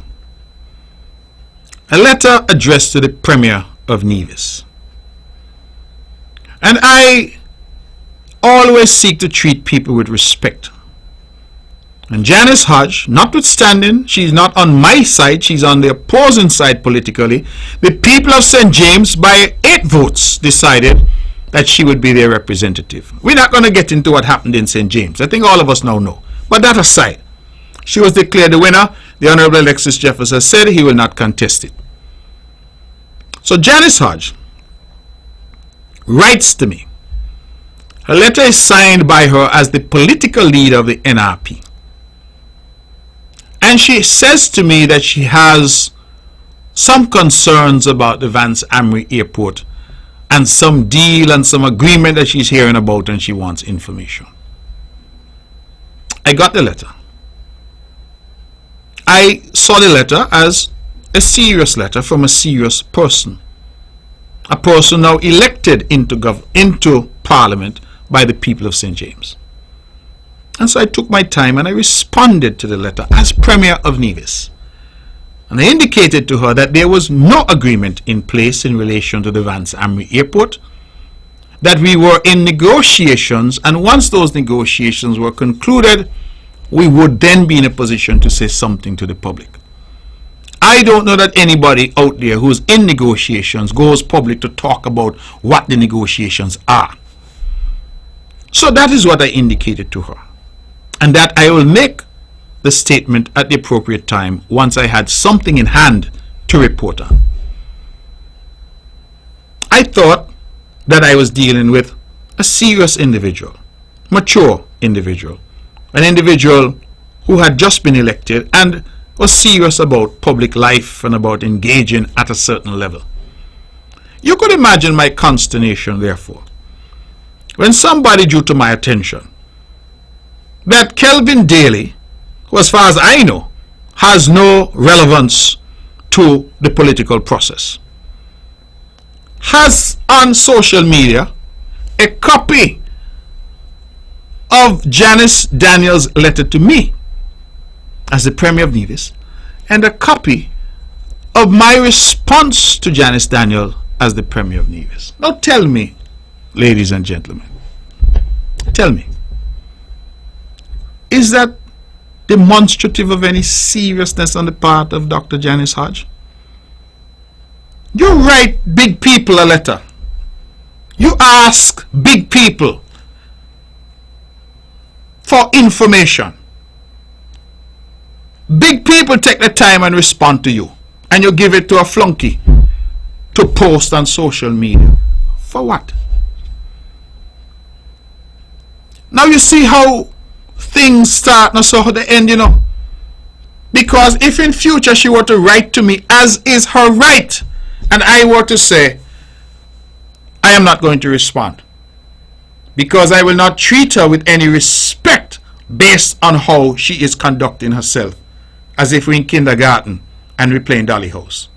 S1: a letter addressed to the Premier of Nevis. And I always seek to treat people with respect. And Janice Hodge, notwithstanding she's not on my side, she's on the opposing side politically, the people of St. James by 8 votes decided that she would be their representative. We're not going to get into what happened in St. James. I think all of us now know. But that aside, she was declared the winner. The Honorable Alexis Jefferson said he will not contest it. So Janice Hodge writes to me. Her letter is signed by her as the political leader of the NRP. And she says to me that she has some concerns about the Vance Amri Airport and some deal and some agreement that she's hearing about, and she wants information. I got the letter. I saw the letter as a serious letter from a serious person. A person now elected into Parliament by the people of St. James. And so I took my time and I responded to the letter as Premier of Nevis. And I indicated to her that there was no agreement in place in relation to the Vance Amri Airport, that we were in negotiations, and once those negotiations were concluded, we would then be in a position to say something to the public. I don't know that anybody out there who's in negotiations goes public to talk about what the negotiations are. So that is what I indicated to her, and that I will make the statement at the appropriate time once I had something in hand to report on. I thought that I was dealing with a serious individual, mature individual, an individual who had just been elected and was serious about public life and about engaging at a certain level. You could imagine my consternation, therefore, when somebody drew to my attention that Kelvin Daly, who as far as I know has no relevance to the political process, has on social media a copy of Janice Daniels' letter to me as the Premier of Nevis, and a copy of my response to Janice Daniel as the Premier of Nevis. Now tell me, ladies and gentlemen, tell me, is that demonstrative of any seriousness on the part of Dr. Janice Hodge? You write big people a letter. You ask big people for information. Big people take the time and respond to you, and you give it to a flunky to post on social media. For what? Now you see how things start and so they end, you know. Because if in future she were to write to me, as is her right, and I were to say, I am not going to respond, because I will not treat her with any respect based on how she is conducting herself, as if we're in kindergarten and we're playing dolly house.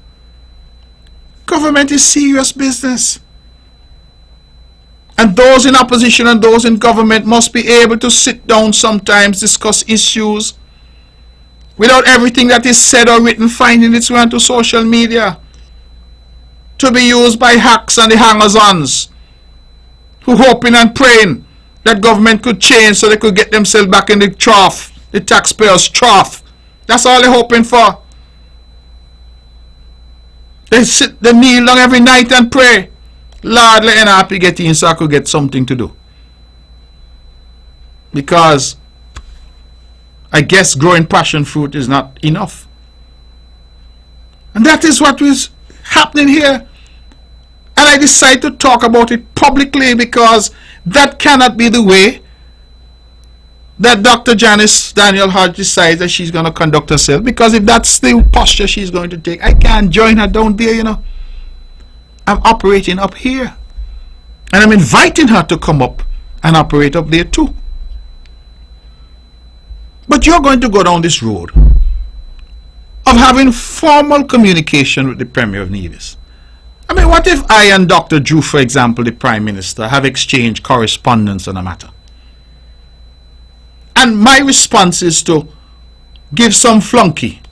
S1: Government is serious business, and those in opposition and those in government must be able to sit down sometimes, discuss issues, without everything that is said or written finding its way onto social media to be used by hacks and the hangers-ons who hoping and praying that government could change so they could get themselves back in the trough, the taxpayers' trough. That's all they're hoping for. They kneel down every night and pray, Lord, let NRP get in so I could get something to do. Because I guess growing passion fruit is not enough. And that is what is happening here. And I decided to talk about it publicly, because that cannot be the way that Dr. Janice Daniel Hodge decides that she's going to conduct herself. Because if that's the posture she's going to take, I can't join her down there, you know. I'm operating up here. And I'm inviting her to come up and operate up there too. But you're going to go down this road of having formal communication with the Premier of Nevis. I mean, what if I and Dr. Drew, for example, the Prime Minister, have exchanged correspondence on a matter? And my response is to give some flunky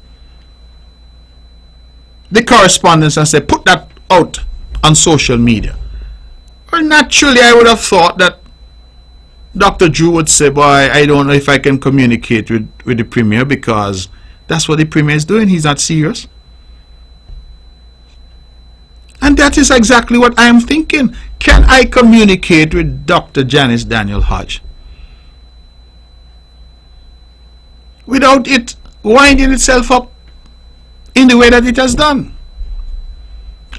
S1: the correspondence and say, put that out on social media. Well, naturally, I would have thought that Dr. Drew would say, boy, I don't know if I can communicate with the Premier, because that's what the Premier is doing. He's not serious. And that is exactly what I am thinking. Can I communicate with Dr. Janice Daniel Hodge without it winding itself up in the way that it has done?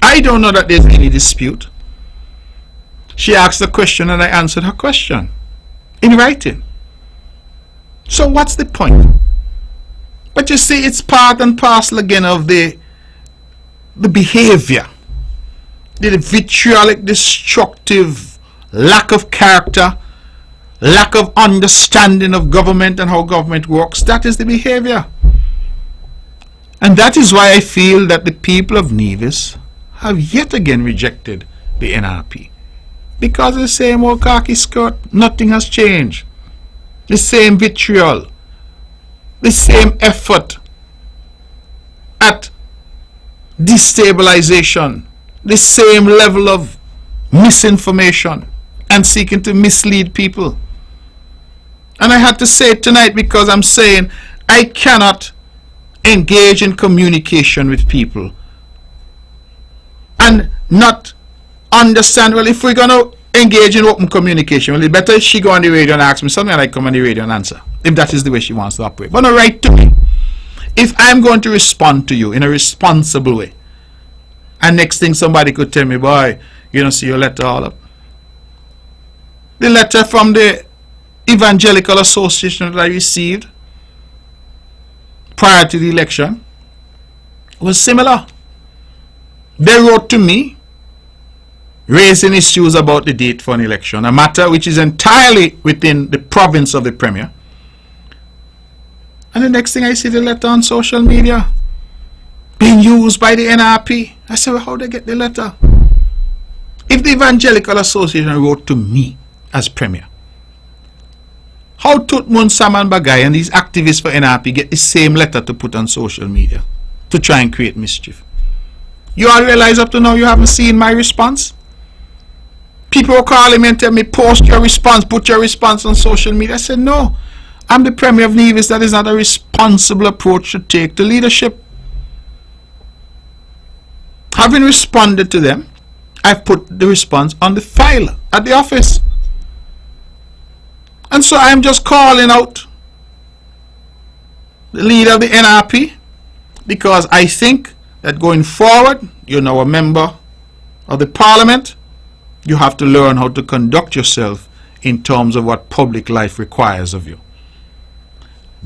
S1: I don't know that there's any dispute. She asked a question and I answered her question in writing. So what's the point? But you see, it's part and parcel again of the behavior, the vitriolic, destructive, lack of character, lack of understanding of government and how government works. That is the behavior. And that is why I feel that the people of Nevis have yet again rejected the NRP. Because of the same old khaki skirt, nothing has changed. The same vitriol, the same effort at destabilization, the same level of misinformation, and seeking to mislead people. And I had to say it tonight because I'm saying I cannot engage in communication with people and not understand, well, if we're going to engage in open communication, well, it's better if she go on the radio and ask me something and I come on the radio and answer, if that is the way she wants to operate. But no, write to me. If I'm going to respond to you in a responsible way, and next thing somebody could tell me, boy, you don't see your letter all up. The letter from the Evangelical Association that I received prior to the election was similar. They wrote to me raising issues about the date for an election, a matter which is entirely within the province of the Premier. And the next thing I see the letter on social media being used by the NRP. I said, well, how did they get the letter? If the Evangelical Association wrote to me as Premier, how Tutmun Saman Bagay and these activists for NRP get the same letter to put on social media to try and create mischief? You all realize up to now you haven't seen my response? People were calling me and tell me, post your response, put your response on social media. I said, no, I'm the Premier of Nevis. That is not a responsible approach to take to leadership. Having responded to them, I've put the response on the file at the office. And so I'm just calling out the leader of the NRP because I think that going forward, you're now a member of the Parliament. You have to learn how to conduct yourself in terms of what public life requires of you.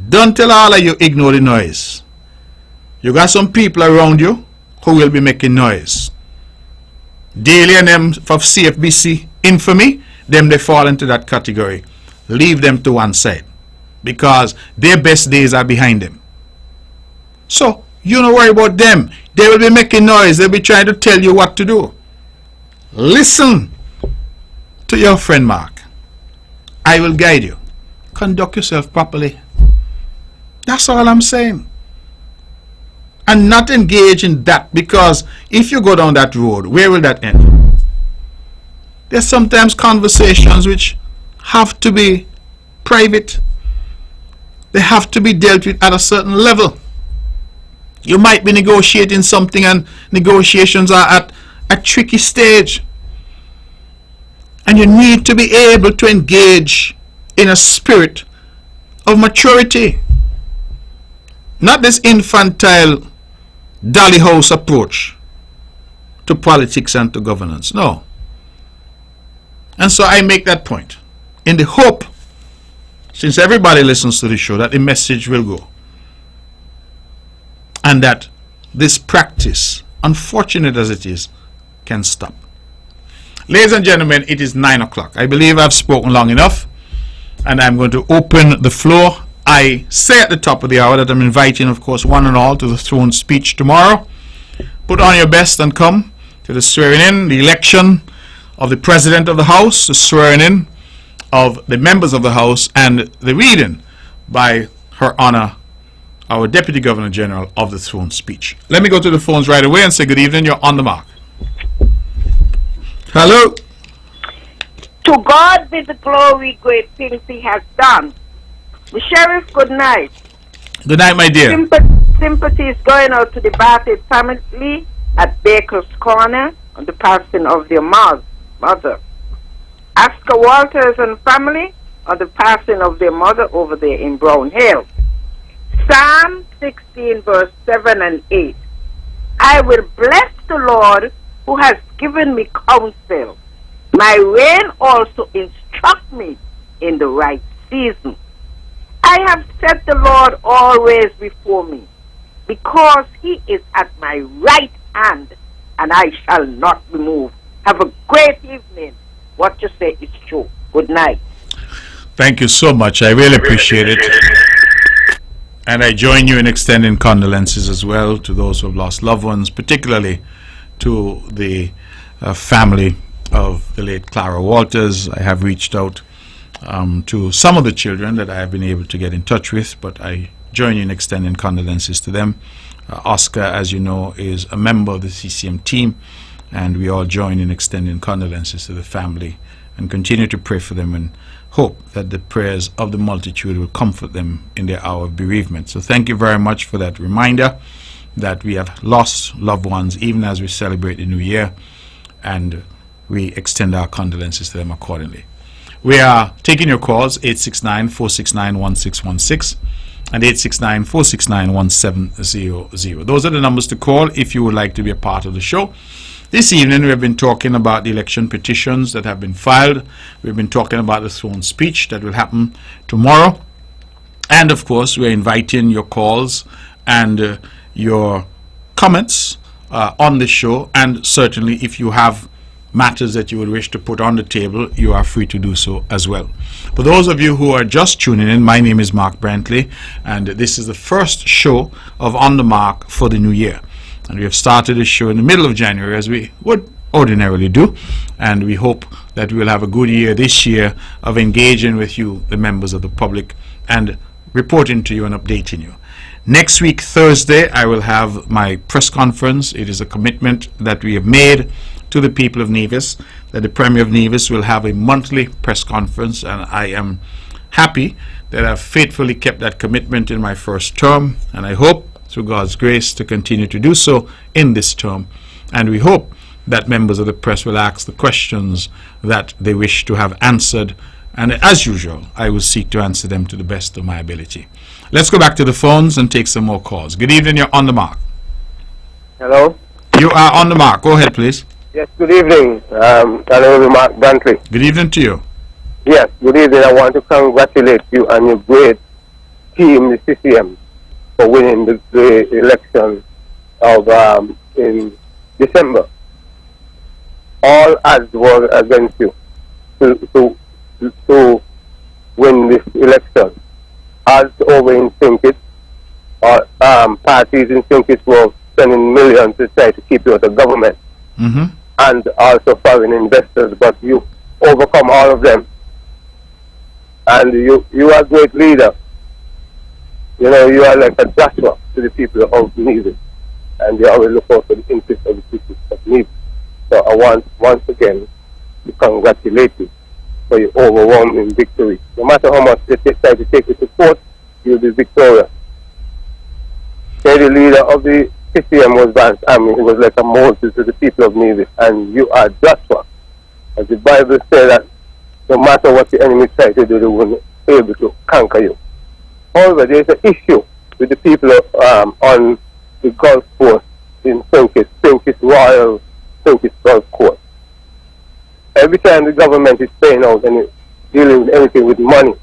S1: Don't tell all of you ignore the noise. You got some people around you who will be making noise. Daily and them for CFBC infamy, them they fall into that category. Leave them to one side because their best days are behind them. So you don't worry about them. They will be making noise. They'll be trying to tell you what to do. Listen to your friend Mark. I will guide you. Conduct yourself properly. That's all I'm saying. And not engage in that, because if you go down that road, where will that end? There's sometimes conversations which have to be private. They have to be dealt with at a certain level. You might be negotiating something and negotiations are at a tricky stage. And you need to be able to engage in a spirit of maturity. Not this infantile dolly house approach to politics and to governance. No. And so I make that point in the hope, since everybody listens to the show, that the message will go. And that this practice, unfortunate as it is, can stop. Ladies and gentlemen, it is 9 o'clock. I believe I've spoken long enough, and I'm going to open the floor. I say at the top of the hour that I'm inviting, of course, one and all to the throne speech tomorrow. Put on your best and come to the swearing in, the election of the President of the House, the swearing in of the members of the House, and the reading by Her Honor, our Deputy Governor General, of the throne speech. Let me go to the phones right away and say good evening. You're on the mark. Hello.
S2: To God be the glory, great things he has done. The Sheriff, good night.
S1: Good night, my dear.
S2: Sympathy is going out to the Bartley family at Baker's Corner on the passing of their mother. Oscar Walters and family on the passing of their mother over there in Brown Hill. Psalm 16 verse 7 and 8. I will bless the Lord who has given me counsel. My reign also instruct me in the right season. I have set the Lord always before me, because he is at my right hand, and I shall not be moved. Have a great evening. What you say is true. Good night.
S1: Thank you so much. I really appreciate it. And I join you in extending condolences as well to those who have lost loved ones, particularly to the family of the late Clara Walters. I have reached out to some of the children that I have been able to get in touch with, but I join you in extending condolences to them. Oscar, as you know, is a member of the CCM team, and we all join in extending condolences to the family and continue to pray for them and hope that the prayers of the multitude will comfort them in their hour of bereavement. So thank you very much for that reminder that we have lost loved ones even as we celebrate the new year, and we extend our condolences to them accordingly. We are taking your calls, 869-469-1616 and 869-469-1700. Those are the numbers to call if you would like to be a part of the show. This evening we have been talking about the election petitions that have been filed. We've been talking about the throne speech that will happen tomorrow. And of course we're inviting your calls and your comments on the show, and certainly if you have matters that you would wish to put on the table, you are free to do so as well. For those of you who are just tuning in, my name is Mark Brantley, and this is the first show of On the Mark for the new year. And we have started this show in the middle of January, as we would ordinarily do, and we hope that we will have a good year this year of engaging with you, the members of the public, and reporting to you and updating you. Next week, Thursday, I will have my press conference. It is a commitment that we have made to the people of Nevis, that the Premier of Nevis will have a monthly press conference, and I am happy that I've faithfully kept that commitment in my first term, and I hope, through God's grace, to continue to do so in this term. And we hope that members of the press will ask the questions that they wish to have answered, and as usual, I will seek to answer them to the best of my ability. Let's go back to the phones and take some more calls. Good evening, you're on the mark.
S3: Hello?
S1: You are on the mark. Go ahead, please.
S3: Yes, good evening. Hello, Mark Brantley.
S1: Good evening to you.
S3: Yes, good evening. I want to congratulate you and your great team, the CCM, for winning the election of in December. All odds were against you to win this election. Odds over in Sinkit, parties in Sinkit were spending millions to try to keep you out of government.
S1: Mm-hmm.
S3: And also foreign investors, but you overcome all of them. And you are a great leader. You know, you are like a Joshua to the people of Nevis, and you always look out for the interest of the people of Nevis. So I want once again to congratulate you for your overwhelming victory. No matter how much they try to take you to court, you'll be victorious. Say the leader of the CCM was Brantley. He was like a Moses to the people of Nevis, and you are Joshua. As the Bible says that no matter what the enemy tries to do, they will be able to conquer you. However, there is an issue with the people on the Gulf Coast in Sinkit Royal, Sinkit Gulf Coast. Every time the government is paying out and dealing with anything with money,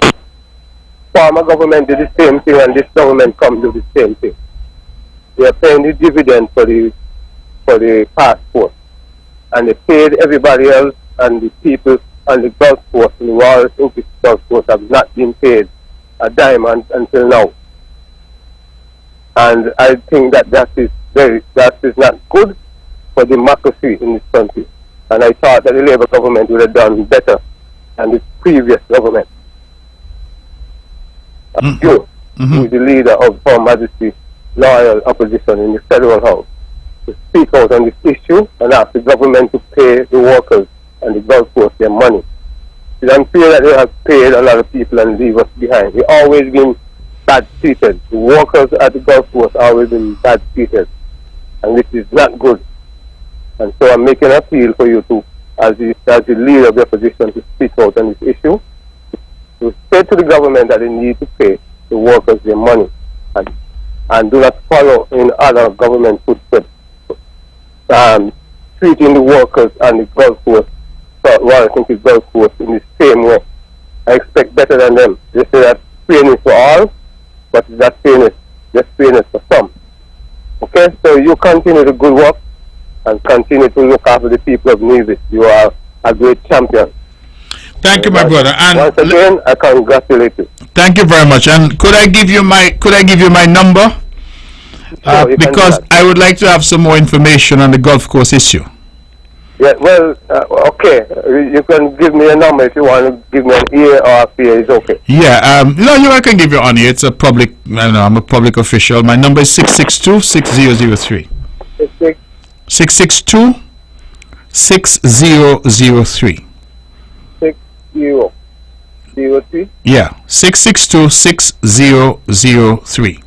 S3: former government did the same thing, and this government comes to do the same thing. They are paying the dividend for the passport, and they paid everybody else, and the people on the Gulf Coast, the Royal Sinkit Gulf Coast, have not been paid a dime until now. And I think that is not good for democracy in this country. And I thought that the Labour government would have done better than the previous government. You, who is the leader of Her Majesty's loyal opposition in the Federal House, to speak out on this issue and ask the government to pay the workers and the Gulf Coast their money. It's unfair that they have paid a lot of people and leave us behind. We've always been bad treated. The workers at the Gulf Coast have always been bad treated, and this is not good. And so I'm making an appeal for you to, as the leader of the opposition, to speak out on this issue, to say to the government that they need to pay the workers their money, and do not follow in other government footsteps, treating the workers and the Gulf Coast, Royal Sinkit Gulf Coast, in the same way. I expect better than them. They say that fairness for all, but it's not fairness, just fairness for some. Okay, so you continue the good work and continue to look after the people of Nevis. You are a great champion.
S1: Thank you, my brother. And
S3: once again, I congratulate you.
S1: Thank you very much. And could I give you my number? Because I would like to have some more information on the Gulf Coast issue.
S3: Yeah, well, okay. You can give me a number if you want to give me an ear or a ear. It's okay.
S1: Yeah, I can give you on here. It's a public, I'm a public official. My number is 662-6003. 662-6003.
S3: 662-6003. 66003?
S1: Yeah, 662-6003.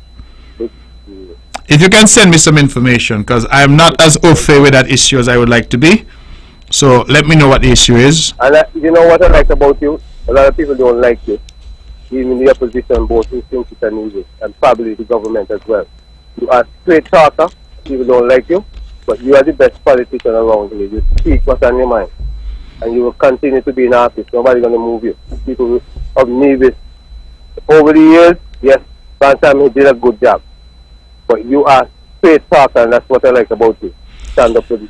S1: If you can send me some information, because I am not as au fait with that issue as I would like to be. So let me know what the issue is.
S3: And you know what I like about you? A lot of people don't like you. Even in the opposition, both in St. and Nevis, and probably the government as well. You are a straight talker. People don't like you. But you are the best politician around here. You speak what's on your mind. And you will continue to be in office. Nobody's going to move you. People of Nevis, over the years, yes, Brantley did a good job. But you are straight talker, and that's what I like about you. Stand up for the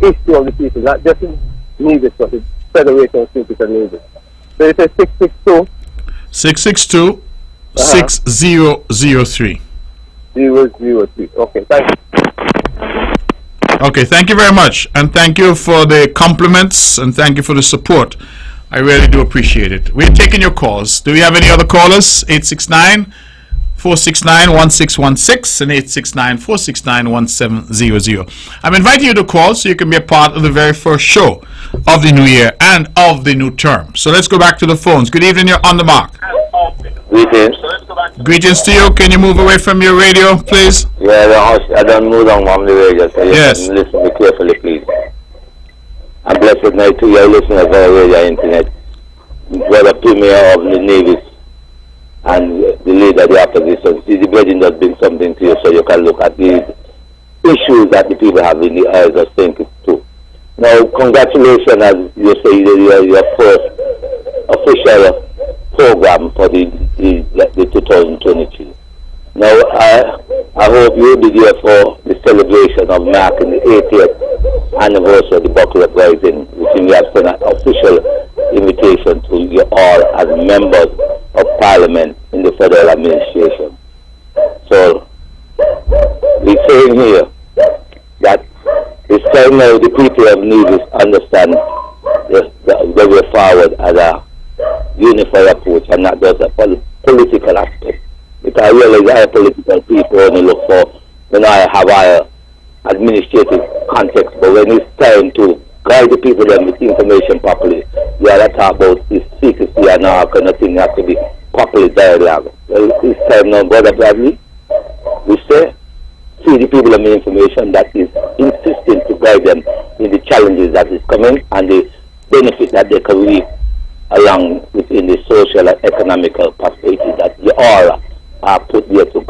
S3: issue of the people, not just in Nevis, but the Federation of St. and Nevis. So it says 662
S1: 6003.
S3: 003. Okay, thank you.
S1: Okay, thank you very much. And thank you for the compliments and thank you for the support. I really do appreciate it. We're taking your calls. Do we have any other callers? 869-469-1616 and 869-469-1700. I'm inviting you to call so you can be a part of the very first show of the new year and of the new term. So let's go back to the phones. Good evening, you're on the mark.
S4: Greetings.
S1: Greetings to you. Can you move away from your radio, please?
S4: Yeah, I don't move down from the radio, so you
S1: Yes.
S4: can listen to me carefully, please. And blessed night to your listeners via radio internet. Brother Premier of the Nevis and the leader of the opposition. See, the brethren does bring something to you so you can look at these issues that the people have in the eyes of St. too. Now, congratulations, as you say, your first official program for the 2023. Now, I hope you'll be there for the celebration of marking the 80th anniversary of the Buckle Uprising, which we have sent an official invitation to you all as members of Parliament in the federal administration. So, we're saying here that it's time now the people of Nevis understand the way forward as a unified approach and not just a political aspect. Because I realize I political people only look for when I have a administrative context, but when it's time to guide the people then with information properly, we are talk about this secrecy and all kind of thing has to be properly dialogue. Well, it's time now, Brother Bradley, we say, see the people of the information that is insisting to guide them in the challenges that is coming and the benefit that they can reap along within the social and economical prosperity that you all are put there to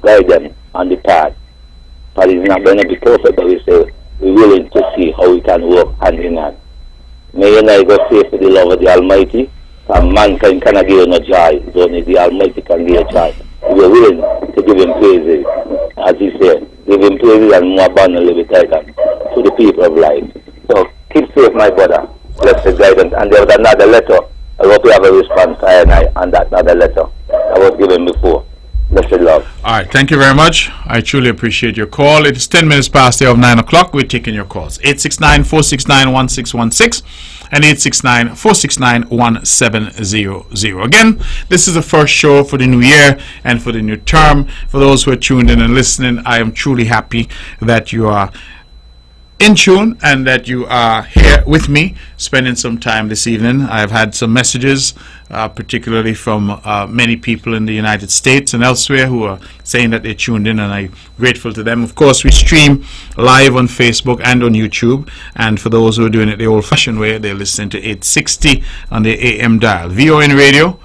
S4: guide them on the path. But it's not going to be perfect, but we say we're willing to see how we can work hand in hand. May you now go say for the love of the Almighty, and mankind cannot give you no joy, it's only the Almighty can give you joy. We're willing to give him praises, as he said, give him praises and more abundantly with guidance to the people of life. So keep safe, my brother. Bless the guidance. And there was another letter. I hope you have a response on that other letter I was given before. Blessed love.
S1: All right, thank you very much. I truly appreciate your call. It is 10 minutes past the hour of 9 o'clock. We're taking your calls. 869-469-1616 and 869-469-1700. Again, this is the first show for the new year and for the new term. For those who are tuned in and listening, I am truly happy that you are in tune and that you are here with me spending some time this evening. I've had some messages particularly from many people in the United States and elsewhere who are saying that they tuned in, and I'm grateful to them. Of course, we stream live on Facebook and on YouTube, and for those who are doing it the old-fashioned way, they're listening to 860 on the AM dial. VON Radio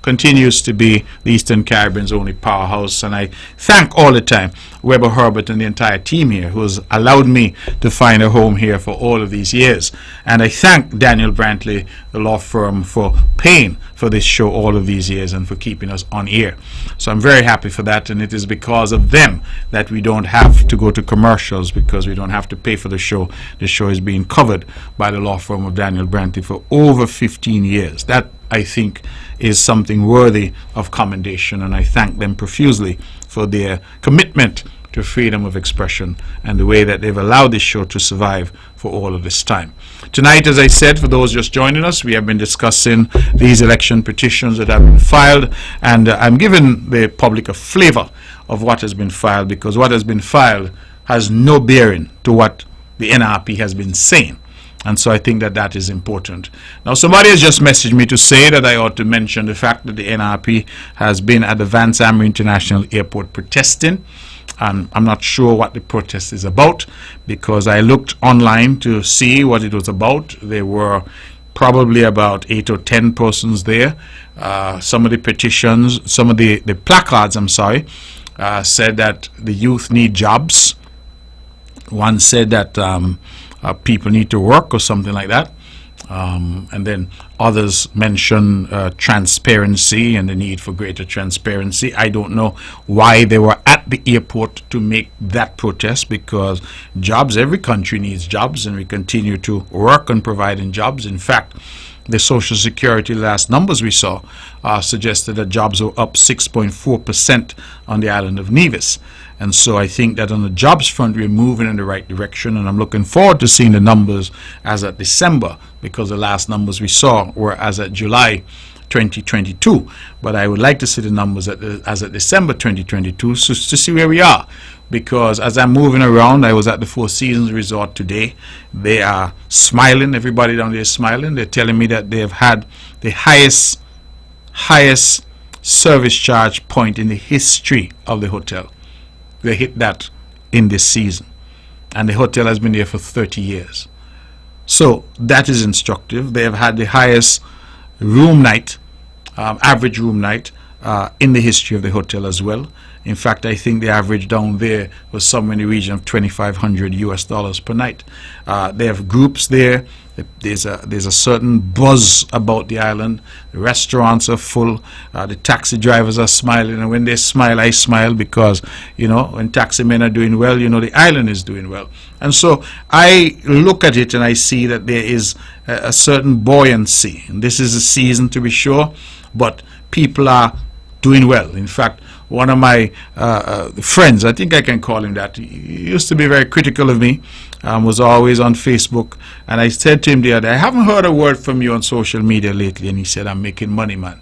S1: continues to be the Eastern Caribbean's only powerhouse, and I thank all the time Weber Herbert and the entire team here who has allowed me to find a home here for all of these years. And I thank Daniel Brantley, the law firm, for paying for this show all of these years and for keeping us on air. So I'm very happy for that, and it is because of them that we don't have to go to commercials, because we don't have to pay for the show. The show is being covered by the law firm of Daniel Brantley for over 15 years. That, I think, is something worthy of commendation, and I thank them profusely for their commitment to freedom of expression and the way that they've allowed this show to survive for all of this time. Tonight, as I said, for those just joining us, we have been discussing these election petitions that have been filed, and I'm giving the public a flavor of what has been filed, because what has been filed has no bearing to what the NRP has been saying. And so I think that that is important. Now, somebody has just messaged me to say that I ought to mention the fact that the NRP has been at the Vance Amory International Airport protesting. And I'm not sure what the protest is about, because I looked online to see what it was about. There were probably about 8 or 10 persons there. Some of the petitions, some of the placards, said that the youth need jobs. One said that people need to work or something like that. And then others mention transparency and the need for greater transparency. I don't know why they were at the airport to make that protest, because jobs, every country needs jobs, and we continue to work on providing jobs. In fact, the Social Security last numbers we saw suggested that jobs were up 6.4% on the island of Nevis. And so I think that on the jobs front, we're moving in the right direction, and I'm looking forward to seeing the numbers as at December, because the last numbers we saw were as at July 2022. But I would like to see the numbers as at December 2022 to see where we are. Because as I'm moving around, I was at the Four Seasons Resort today. They are smiling. Everybody down there is smiling. They're telling me that they have had the highest service charge point in the history of the hotel. They hit that in this season, and the hotel has been there for 30 years. So that is instructive. They have had the highest room night, average room night in the history of the hotel as well. In fact, I think the average down there was somewhere in the region of $2,500 per night. They have groups there. There's a certain buzz about the island. The restaurants are full. The taxi drivers are smiling, and when they smile, I smile, because when taxi men are doing well, the island is doing well. And so I look at it and I see that there is a certain buoyancy. And this is a season, to be sure, but people are doing well. In fact, one of my friends, I think I can call him that, he used to be very critical of me, was always on Facebook, and I said to him the other day, I haven't heard a word from you on social media lately. And he said, I'm making money, man.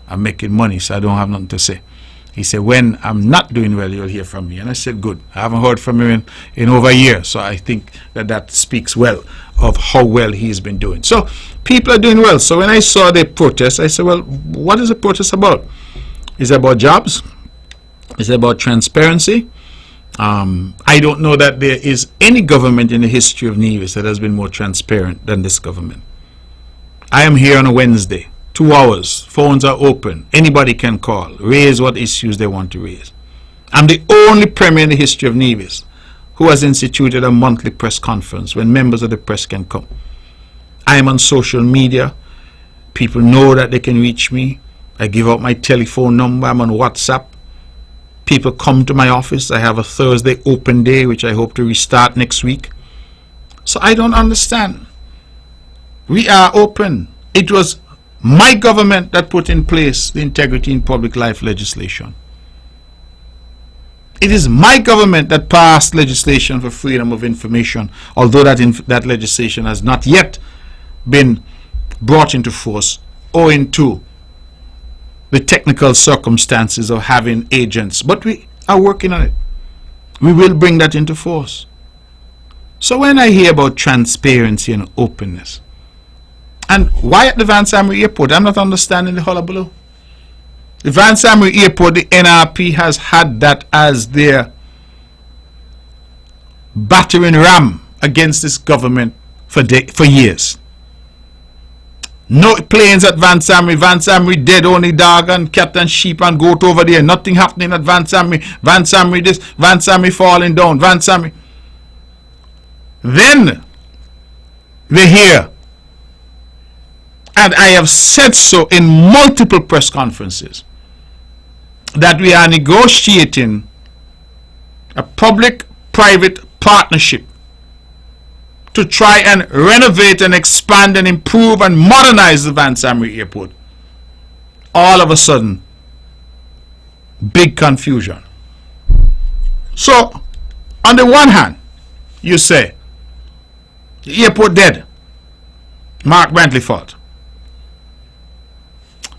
S1: I'm making money, so I don't have nothing to say. He said, when I'm not doing well, you'll hear from me. And I said, good. I haven't heard from him in over a year, so I think that speaks well of how well he's been doing. So people are doing well. So when I saw the protest, I said, well, what is the protest about? Is it about jobs? Is it about transparency? I don't know that there is any government in the history of Nevis that has been more transparent than this government. I am here on a Wednesday, 2 hours, phones are open, anybody can call, raise what issues they want to raise. I'm the only premier in the history of Nevis who has instituted a monthly press conference when members of the press can come. I am on social media. People know that they can reach me. I give out my telephone number. I'm on WhatsApp. People come to my office. I have a Thursday open day, which I hope to restart next week. So I don't understand. We are open. It was my government that put in place the Integrity in Public Life legislation. It is my government that passed legislation for freedom of information, although that legislation has not yet been brought into force owing to the technical circumstances of having agents, but we are working on it. We will bring that into force. So when I hear about transparency and openness, and why at the Vance Amory Airport, I'm not understanding the hullabaloo. The Vance Amory Airport, the NRP has had that as their battering ram against this government for years. No planes at Vance Amory. Vance Amory dead, only dog and cat and sheep and goat over there. Nothing happening at Vance Amory. Vance Amory this, Vance Amory falling down, Vance Amory. Then we're here. And I have said so in multiple press conferences that we are negotiating a public-private partnership to try and renovate and expand and improve and modernize the Vance Amory Airport. All of a sudden, big confusion. So, on the one hand, you say, the airport dead, Mark Brantley fault.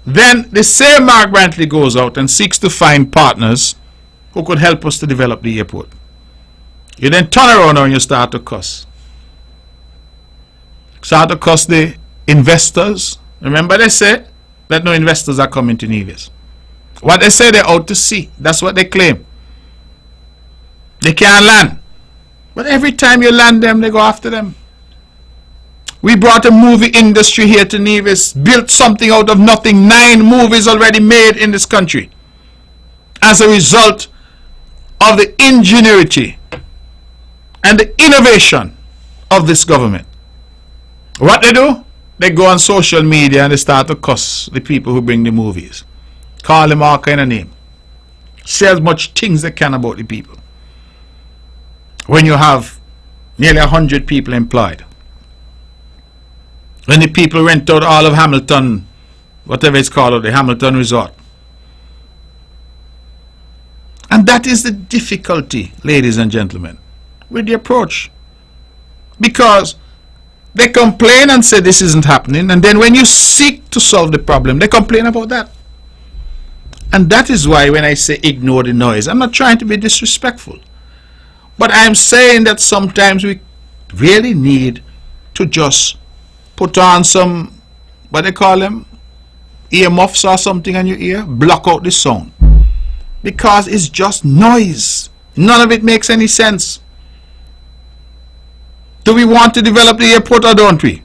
S1: Then the same Mark Brantley goes out and seeks to find partners who could help us to develop the airport. You then turn around and you start to cuss. Start to cuss the investors. Remember they say that no investors are coming to Nevis. What they say they're out to sea. That's what they claim. They can't land. But every time you land them, they go after them. We brought a movie industry here to Nevis, built something out of nothing. 9 movies already made in this country as a result of the ingenuity and the innovation of this government. What they do? They go on social media and they start to cuss the people who bring the movies. Call them all kind of name. Say as much things they can about the people. When you have nearly 100 people employed. When the people rent out all of Hamilton, whatever it's called, the Hamilton Resort. And that is the difficulty, ladies and gentlemen, with the approach. Because they complain and say this isn't happening, and then when you seek to solve the problem, they complain about that. And that is why when I say ignore the noise, I'm not trying to be disrespectful. But I'm saying that sometimes we really need to just put on some, what they call them, earmuffs or something on your ear, block out the sound. Because it's just noise. None of it makes any sense. Do we want to develop the airport or don't we?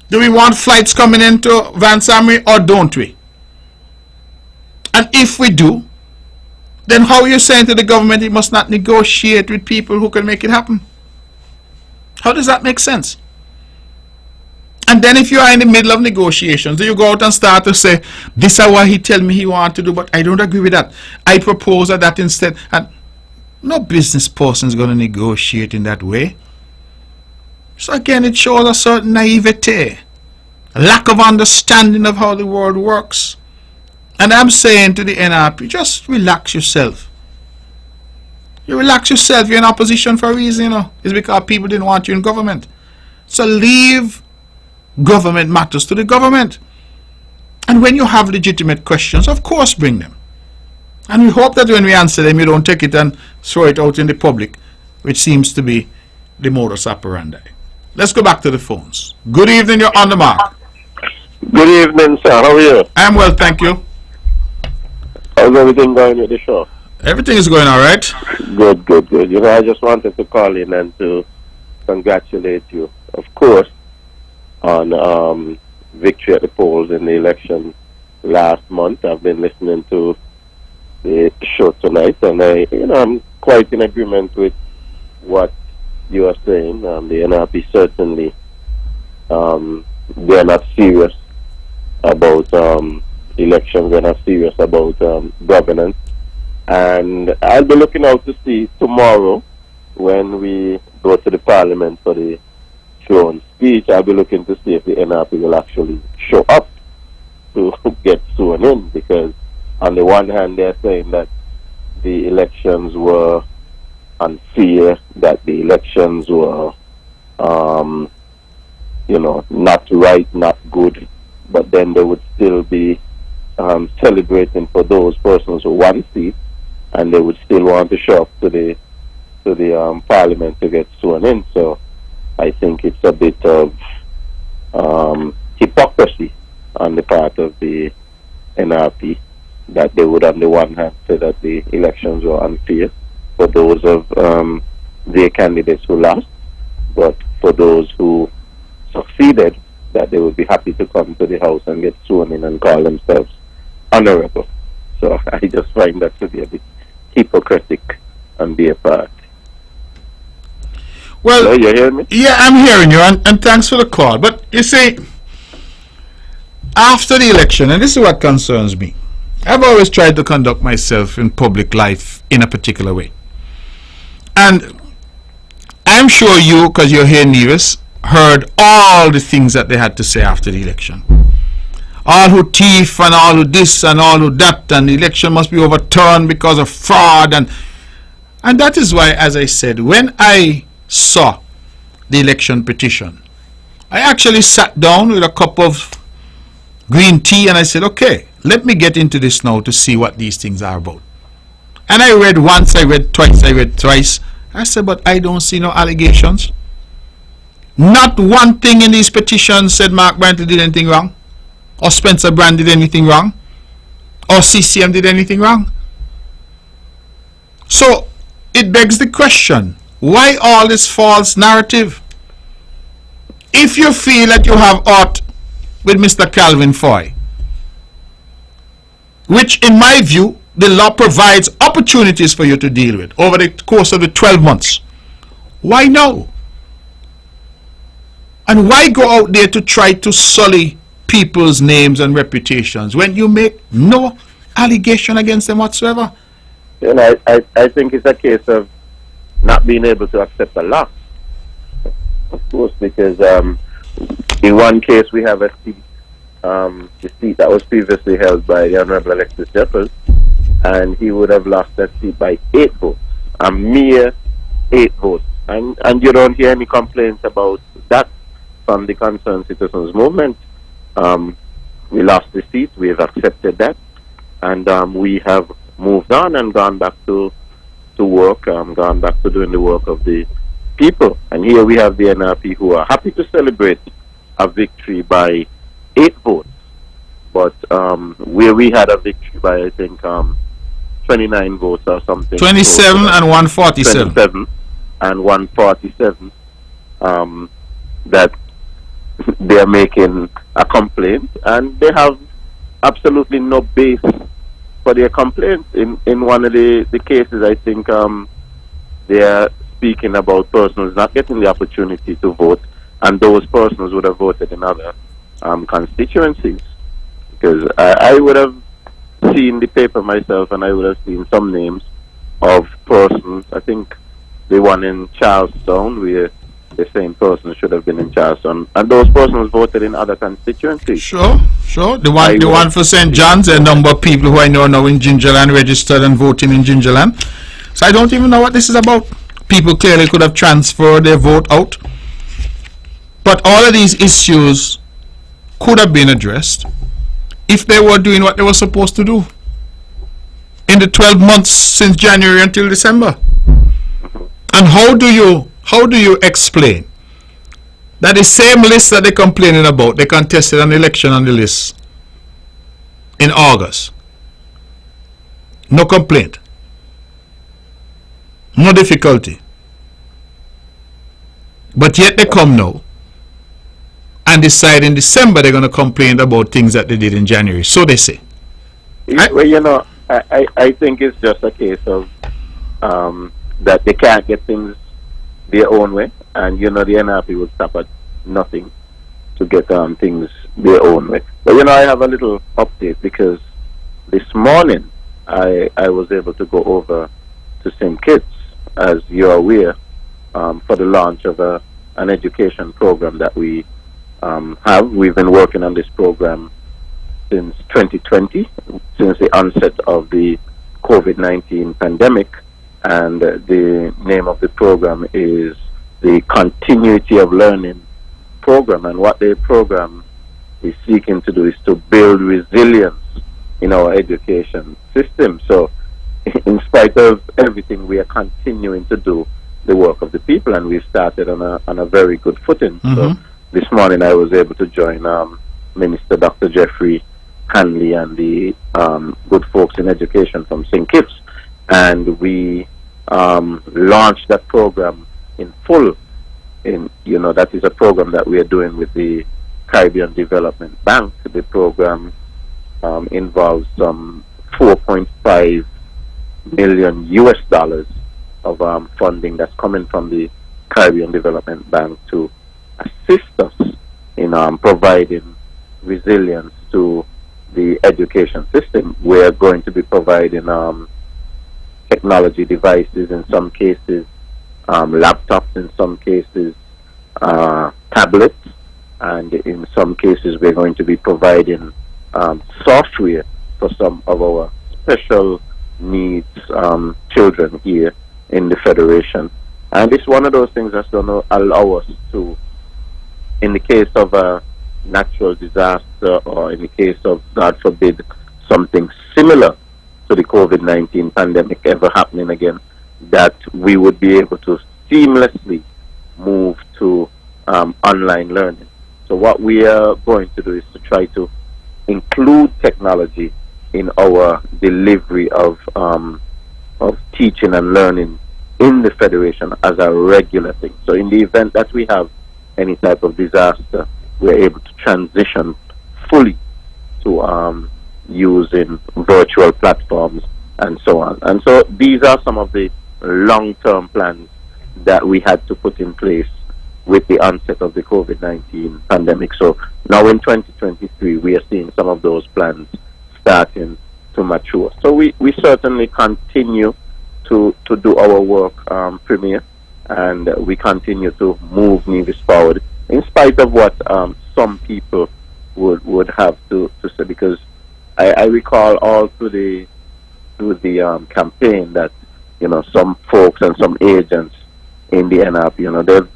S1: Do we want flights coming into Van Samry or don't we? And if we do, then how are you saying to the government it must not negotiate with people who can make it happen? How does that make sense? And then if you are in the middle of negotiations, do you go out and start to say, this is what he tell me he want to do, but I don't agree with that. I propose that instead. And no business person is going to negotiate in that way. So again, it shows a certain naivete, a lack of understanding of how the world works. And I'm saying to the NRP, just relax yourself. You relax yourself. You're in opposition for a reason, you know. It's because people didn't want you in government. So leave government matters to the government. And when you have legitimate questions, of course bring them. And we hope that when we answer them, you don't take it and throw it out in the public, which seems to be the modus operandi. Let's go back to the phones. Good evening, you're on the mark.
S3: Good evening, sir. How are you?
S1: I'm well, thank you.
S3: How's everything going with the show?
S1: Everything is going all right.
S3: Good, good, good. You know, I just wanted to call in and to congratulate you, of course, on victory at the polls in the election last month. I've been listening to the show tonight, and I'm quite in agreement with what you are saying. The NRP certainly, they're not serious about elections. They're not serious about governance. And I'll be looking out to see tomorrow when we go to the Parliament for the throne speech. I'll be looking to see if the NRP will actually show up to get sworn in, because on the one hand they're saying that the elections were unfair, that the elections were not right, not good, but then they would still be celebrating for those persons who won seats, and they would still want to show up to the Parliament to get sworn in. So I think it's a bit of hypocrisy on the part of the NRP, that they would on the one hand say that the elections were unfair for those of their candidates who lost, but for those who succeeded, that they would be happy to come to the House and get sworn in and call themselves honorable. So I just find that to be a bit hypocritical on their part.
S1: Well,
S3: hello, you hear me?
S1: Yeah, I'm hearing you, and thanks for the call. But you see, after the election, and this is what concerns me, I've always tried to conduct myself in public life in a particular way. And I'm sure you, because you're here in Nevis, heard all the things that they had to say after the election. All who thief and all who this and all who that, and the election must be overturned because of fraud. And that is why, as I said, when I saw the election petition, I actually sat down with a cup of green tea and I said, okay, let me get into this now to see what these things are about. And I read once, I read twice, I read thrice. I said, but I don't see no allegations. Not one thing in these petitions said Mark Brantley did anything wrong, or Spencer Brand did anything wrong, or CCM did anything wrong. So it begs the question, why all this false narrative? If you feel that you have aught with Mr. Calvin Foy, which in my view the law provides opportunities for you to deal with over the course of the 12 months, why no? And why go out there to try to sully people's names and reputations when you make no allegation against them whatsoever?
S3: You know, I think it's a case of not being able to accept a loss, of course, because in one case we have a seat, the seat that was previously held by the Honorable Alexis Jeffers, and he would have lost that seat by 8 votes, a mere 8 votes. And you don't hear any complaints about that from the Concerned Citizens Movement. We lost the seat, we have accepted that, and we have moved on and gone back to work, gone back to doing the work of the people. And here we have the NRP who are happy to celebrate a victory by 8 votes, but where we had a victory by, I think, 29 votes or something.
S1: 27 and 147.
S3: 27 and 147, that they're making a complaint, and they have absolutely no base for their complaint. In one of the cases, I think they are speaking about persons not getting the opportunity to vote, and those persons would have voted in other constituencies. Because I would have seen the paper myself, and I would have seen some names of persons. I think the one in Charlestown, where the same person should have been in Charleston, and those persons voted in other constituencies.
S1: Sure. The one for St. John's, a number of people who I know now in Gingerland registered and voting in Gingerland. So I don't even know what this is about. People clearly could have transferred their vote out. But all of these issues could have been addressed if they were doing what they were supposed to do in the 12 months since January until December. And how do you explain that the same list that they're complaining about, they contested an election on the list in August? No complaint, no difficulty. But yet they come now and decide in December they're going to complain about things that they did in January. So they say.
S3: Well, you know, I think it's just a case of that they can't get things their own way, and you know the NRP will stop at nothing to get things their own way. But you know, I have a little update, because this morning I was able to go over to St. Kitts, as you're aware, for the launch of an education program that we have. We've been working on this program since 2020, since the onset of the COVID-19 pandemic. And the name of the program is the Continuity of Learning program. And what the program is seeking to do is to build resilience in our education system. So in spite of everything, we are continuing to do the work of the people, and we've started on a very good footing. So this morning I was able to join Minister Dr. Jeffrey Hanley and the good folks in education from St. Kitts, and we launched that program in full. That is a program that we are doing with the Caribbean Development Bank. The program involves some $4.5 million US of funding that's coming from the Caribbean Development Bank to assist us in providing resilience to the education system. We're going to be providing technology devices, in some cases laptops, in some cases tablets, and in some cases we're going to be providing software for some of our special needs children here in the Federation. And it's one of those things that's going to allow us to, in the case of a natural disaster, or in the case of, God forbid, something similar to the COVID-19 pandemic ever happening again, that we would be able to seamlessly move to
S5: online learning. So what we are going to do is to try to include technology in our delivery of teaching and learning in the Federation as a regular thing. So in the event that we have any type of disaster, we're able to transition fully to using virtual platforms and so on. And so these are some of the long-term plans that we had to put in place with the onset of the COVID-19 pandemic. So now in 2023, we are seeing some of those plans starting to mature. So we certainly continue to do our work, Premier, and we continue to move Nevis forward, in spite of what some people would have to say, because I recall all through the campaign that, you know, some folks and some agents in the NRP, you know, they've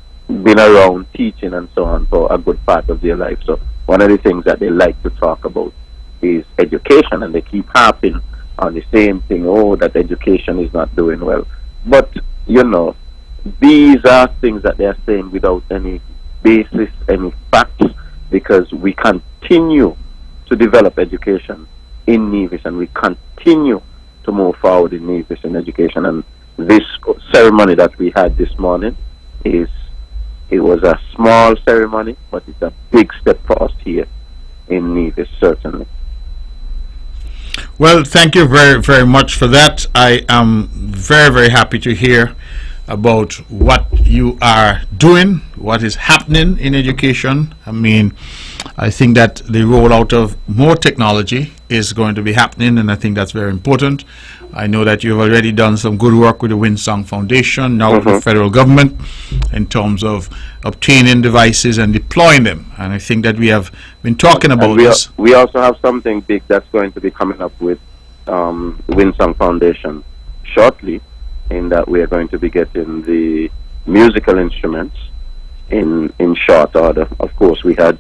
S5: been around teaching and so on for a good part of their life. So one of the things that they like to talk about is education, and they keep harping on the same thing, that education is not doing well. But, you know, these are things that they are saying without any basis, any facts, because we continue to develop education in Nevis, and we continue to move forward in Nevis in education. And this ceremony that we had this morning it was a small ceremony, but it's a big step for us here in Nevis, certainly.
S1: Well, thank you very, very much for that. I am very, very happy to hear about what you are doing, what is happening in education. I mean, I think that the rollout of more technology is going to be happening, and I think that's very important. I know that you've already done some good work with the Winsong Foundation, now with the federal government, in terms of obtaining devices and deploying them. And I think that we have been talking about this.
S5: We also have something big that's going to be coming up with Winsong Foundation shortly, in that we are going to be getting the musical instruments in short order. Of course, we had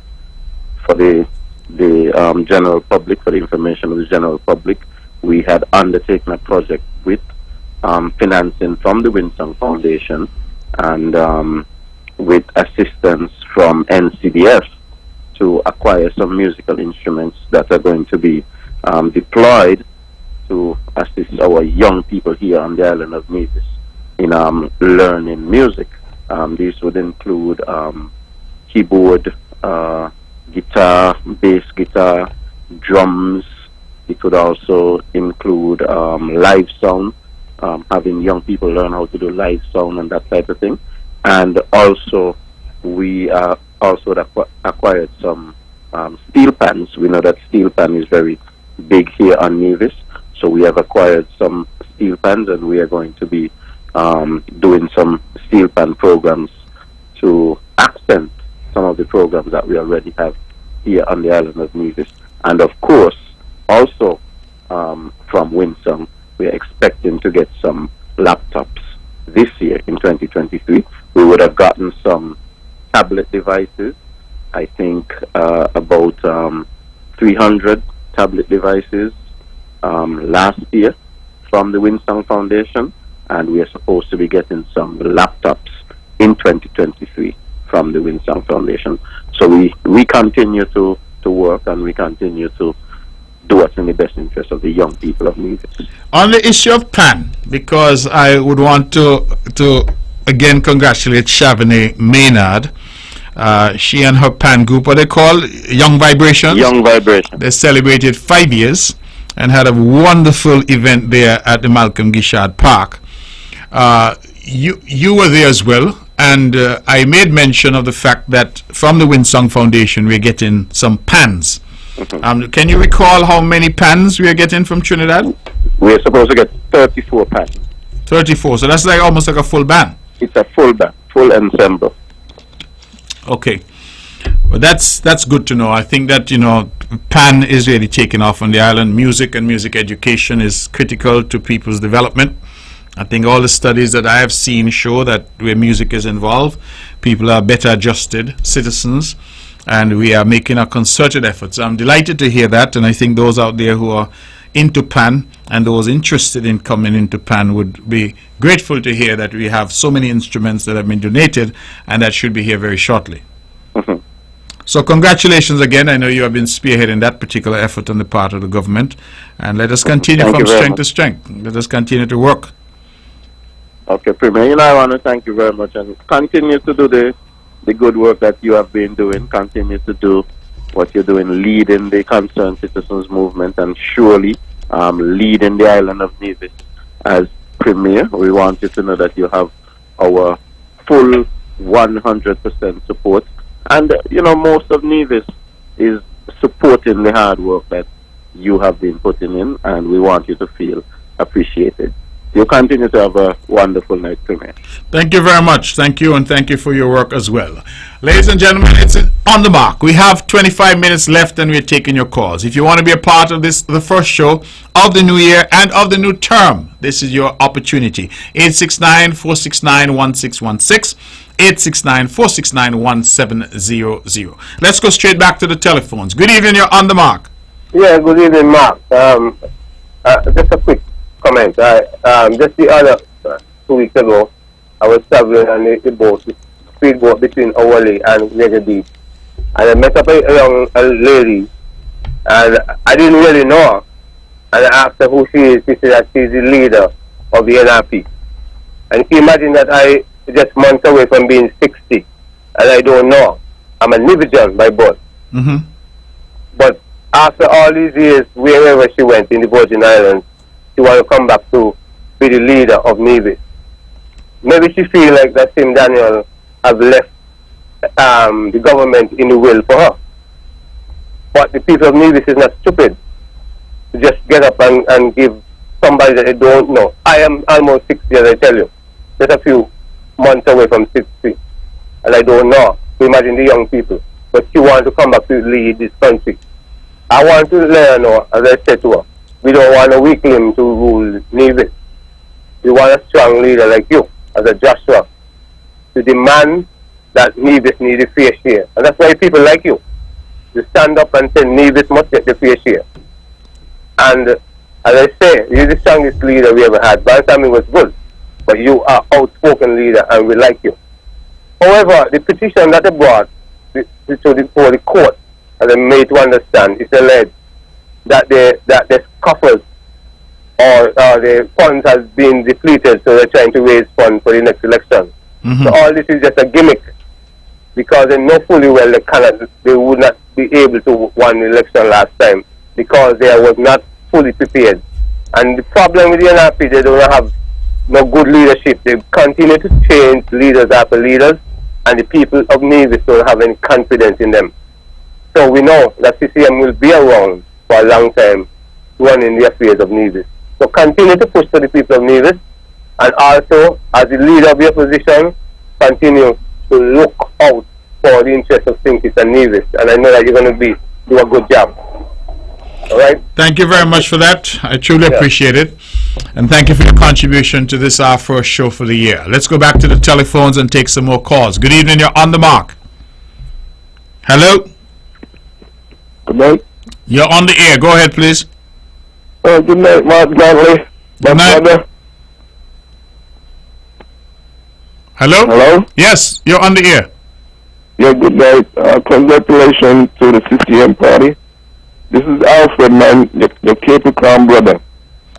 S5: for the general public, for the information of the general public, we had undertaken a project with financing from the Winsong Foundation and with assistance from NCDF to acquire some musical instruments that are going to be deployed to assist our young people here on the island of Nevis in learning music. These would include keyboard, guitar, bass guitar, drums. It would also include live sound, having young people learn how to do live sound and that type of thing. And also, we also acquired some steel pans. We know that steel pan is very big here on Nevis. So we have acquired some steel pans, and we are going to be doing some steel pan programs to accent some of the programs that we already have here on the island of Nevis. And of course, also from Winsong, we are expecting to get some laptops this year in 2023. We would have gotten some tablet devices, I think about 300 tablet devices last year from the Winsong Foundation, and we are supposed to be getting some laptops in 2023 from the Winsong Foundation. So we continue to work, and we continue to do what's in the best interest of the young people of Nevis.
S1: On the issue of PAN, because I would want to again congratulate Shavane Maynard. She and her PAN group, what they call Young Vibrations.
S5: Young Vibration.
S1: They celebrated 5 years and had a wonderful event there at the Malcolm Gishard Park. You were there as well, and I made mention of the fact that from the Winsong Foundation we're getting some pans. Can you recall how many pans we are getting from Trinidad?
S5: We're supposed to get 34 pans.
S1: 34, so that's like almost like a full band.
S5: It's a full band, full ensemble.
S1: Okay, well, that's good to know. I think that, you know, PAN is really taking off on the island. Music and music education is critical to people's development. I think all the studies that I have seen show that where music is involved, people are better adjusted citizens, and we are making a concerted effort. So I'm delighted to hear that, and I think those out there who are into PAN, and those interested in coming into PAN would be grateful to hear that we have so many instruments that have been donated, and that should be here very shortly.
S5: Mhm.
S1: So congratulations again. I know you have been spearheading that particular effort on the part of the government, and let us continue
S5: Thank
S1: from
S5: you very
S1: strength
S5: much.
S1: to strength. Let us continue to work.
S5: Okay, Premier, I want to thank you very much, and continue to do the good work that you have been doing. Continue to do what you're doing, leading the concerned citizens movement, and surely leading the island of Nevis as Premier. We want you to know that you have our full 100% support. And, most of Nevis is supporting the hard work that you have been putting in, and we want you to feel appreciated. You continue to have a wonderful night, Premier.
S1: Thank you very much. Thank you, and thank you for your work as well. Ladies and gentlemen, it's on the mark. We have 25 minutes left, and we're taking your calls. If you want to be a part of this, the first show of the new year and of the new term, this is your opportunity. 869-469-1616. 869-469-1700. Let's go straight back to the telephones. Good evening, you're on the mark.
S3: Yeah, good evening, Mark. Just a quick comment. Just the other 2 weeks ago, I was traveling on the boat, the speedboat between Owali and Nevis Beach, and I met up a young lady, and I didn't really know her. And I asked her who she is. She said that she's the leader of the NRP. And can you imagine that I just months away from being 60, and I don't know her. I'm a Nevisan by birth.
S1: Mm-hmm.
S3: But after all these years, wherever she went in the Virgin Islands, she want to come back to be the leader of Nevis. Maybe she feel like that Tim Daniel have left the government in the will for her. But the people of Nevis is not stupid to just get up and give somebody that they don't know. I am almost 60, as I tell you. Just a few months away from 60. And I don't know. Imagine the young people. But she wants to come back to lead this country. I want to let her know, as I said to her, we don't want a weakling to rule Nevis. We want a strong leader like you, as a Joshua, to demand that Nevis need a fair share. And that's why people like you stand up and say Nevis must get the fair share. And as I say, you're the strongest leader we ever had. Brantley was good, but you are outspoken leader, and we like you. However, the petition that they brought before the court, as I made to understand, is alleged that the coffers or the funds has been depleted, so they're trying to raise funds for the next election.
S1: Mm-hmm.
S3: So all this is just a gimmick, because they know fully well they would not be able to win the election last time, because they was not fully prepared. And the problem with the NRP, they don't have no good leadership. They continue to change leaders after leaders, and the people of Nevis don't have any confidence in them. So we know that CCM will be around for a long time running the affairs of Nevis. So continue to push for the people of Nevis, and also, as the leader of the opposition, continue to look out for the interests of St. Kitts and Nevis. And I know that you're going to do a good job. All right?
S1: Thank you very much for that. I truly appreciate it. And thank you for your contribution to this, our first show for the year. Let's go back to the telephones and take some more calls. Good evening, you're on the mark. Hello?
S3: Good night.
S1: You're on the air. Go ahead, please.
S3: Good night, Mark Brantley.
S1: Good night. Hello?
S3: Hello?
S1: Yes, you're on the air.
S3: Yeah, good night. Congratulations to the CCM party. This is Alfred, man, your Capricorn brother.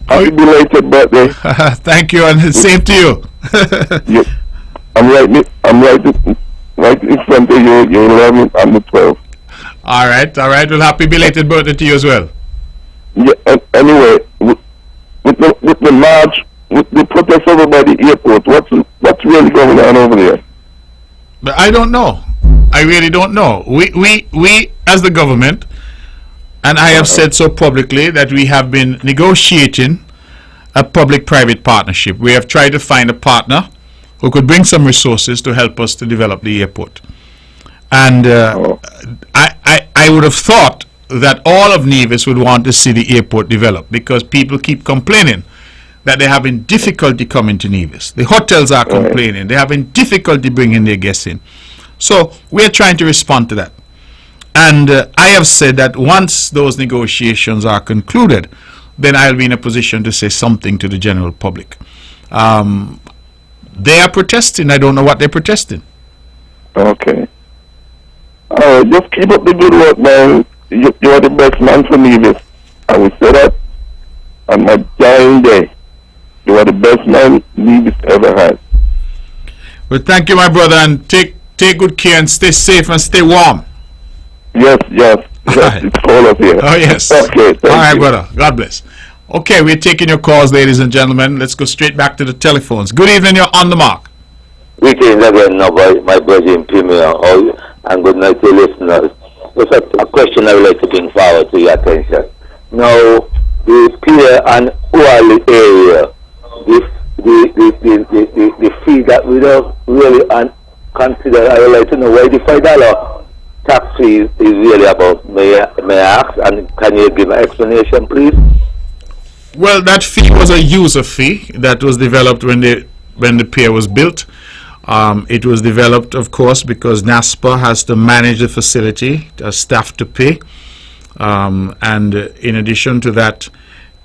S3: Happy belated birthday.
S1: Thank you, and same to you.
S3: I'm right in front of you. You're 11, I'm the 12.
S1: All right. Well, happy belated birthday to you as well.
S3: Yeah. Anyway, with the march, with the protest over by the airport, what's really going on over there?
S1: But I don't know. I really don't know. We as the government, and I have said so publicly, that we have been negotiating a public-private partnership. We have tried to find a partner who could bring some resources to help us to develop the airport. And I would have thought that all of Nevis would want to see the airport developed, because people keep complaining that they're having difficulty coming to Nevis. The hotels are complaining. They're having difficulty bringing their guests in. So we're trying to respond to that. And I have said that once those negotiations are concluded, then I'll be in a position to say something to the general public. They are protesting. I don't know what they're protesting.
S6: Okay. Just keep up the good work, man. You are the best man for Nevis. I will say that on my dying day. You are the best man Nevis ever had.
S1: Well, thank you, my brother, and take good care and stay safe and stay warm.
S6: Yes.
S1: Right.
S6: It's cold up here.
S1: Oh, yes.
S6: Okay,
S1: all right,
S6: you.
S1: brother. God bless. Okay, we're taking your calls, ladies and gentlemen. Let's go straight back to the telephones. Good evening, you're on the mark.
S4: Greetings again, now, my brother in Premier, and good night to listeners. There's a question I would like to bring forward to your attention. Now, the Pier and Wally area, the fee that we don't really consider, I would like to know why the $5 tax fee is really about. May I ask, and can you give an explanation, please?
S1: Well, that fee was a user fee that was developed when the pier was built. It was developed, of course, because NASPA has to manage the facility, staff to pay. And in addition to that,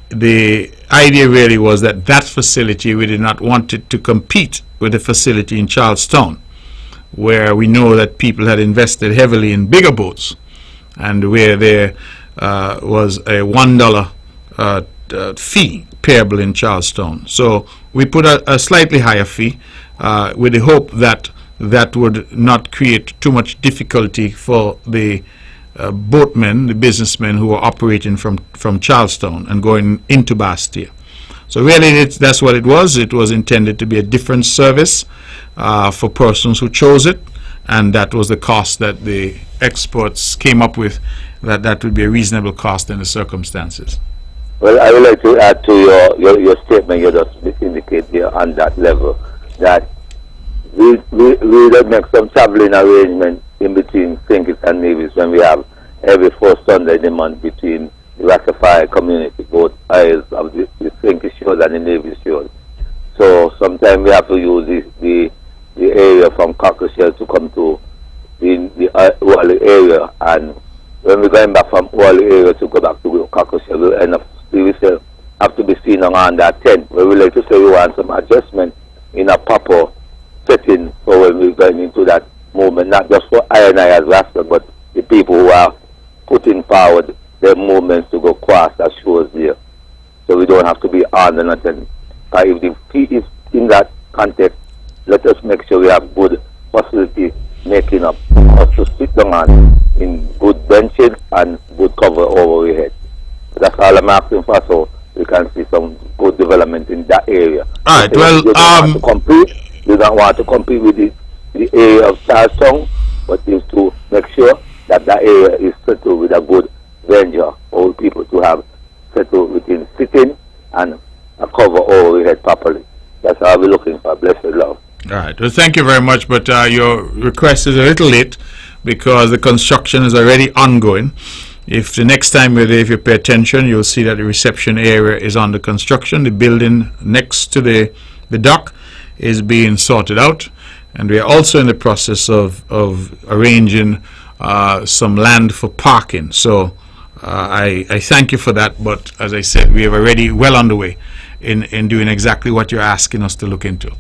S1: the idea really was that facility, we did not want it to compete with the facility in Charlestown, where we know that people had invested heavily in bigger boats, and where there was a $1 fee payable in Charlestown. So we put a slightly higher fee with the hope that that would not create too much difficulty for the boatmen, the businessmen who are operating from Charlestown and going into Bastia. So really that's what it was. It was intended to be a different service for persons who chose it, and that was the cost that the experts came up with, that would be a reasonable cost in the circumstances.
S4: Well, I would like to add to your statement you just indicate here on that level, that we will make some traveling arrangement in between St. Kitts and Nevis when we have every first Sunday in the month between the Rastafari community, both sides of the St. Kitts shores and the Nevis shores. So sometimes we have to use the area from Cockleshell to come to the Wally area, and when we're going back from Wally area to go back to Cockleshell, we'll end up, we will have to be seen on that tent, where we like to say we want some adjustment in a proper setting for when we're going into that movement, not just for I and I as Rasta, but the people who are putting forward their movements to go across that shores there. So we don't have to be on and nothing. If the fee is in that context, let us make sure we have good facility making up us to sit down on in good benches and good cover over our head. That's all I'm asking for, so we can see some good development in that area.
S1: All right, well,
S4: you don't want to compete with the area of Charlestown, but is to make sure that area is settled with a good venture for people to have settled within sitting and a cover over your head properly. That's all we're looking for. Blessed love.
S1: All right. Well, thank you very much, but your request is a little late because the construction is already ongoing. If the next time you're there, if you pay attention, you'll see that the reception area is under construction. The building next to the dock is being sorted out, and we are also in the process of arranging some land for parking. So I thank you for that, but as I said, we are already well underway in doing exactly what you're asking us to look into.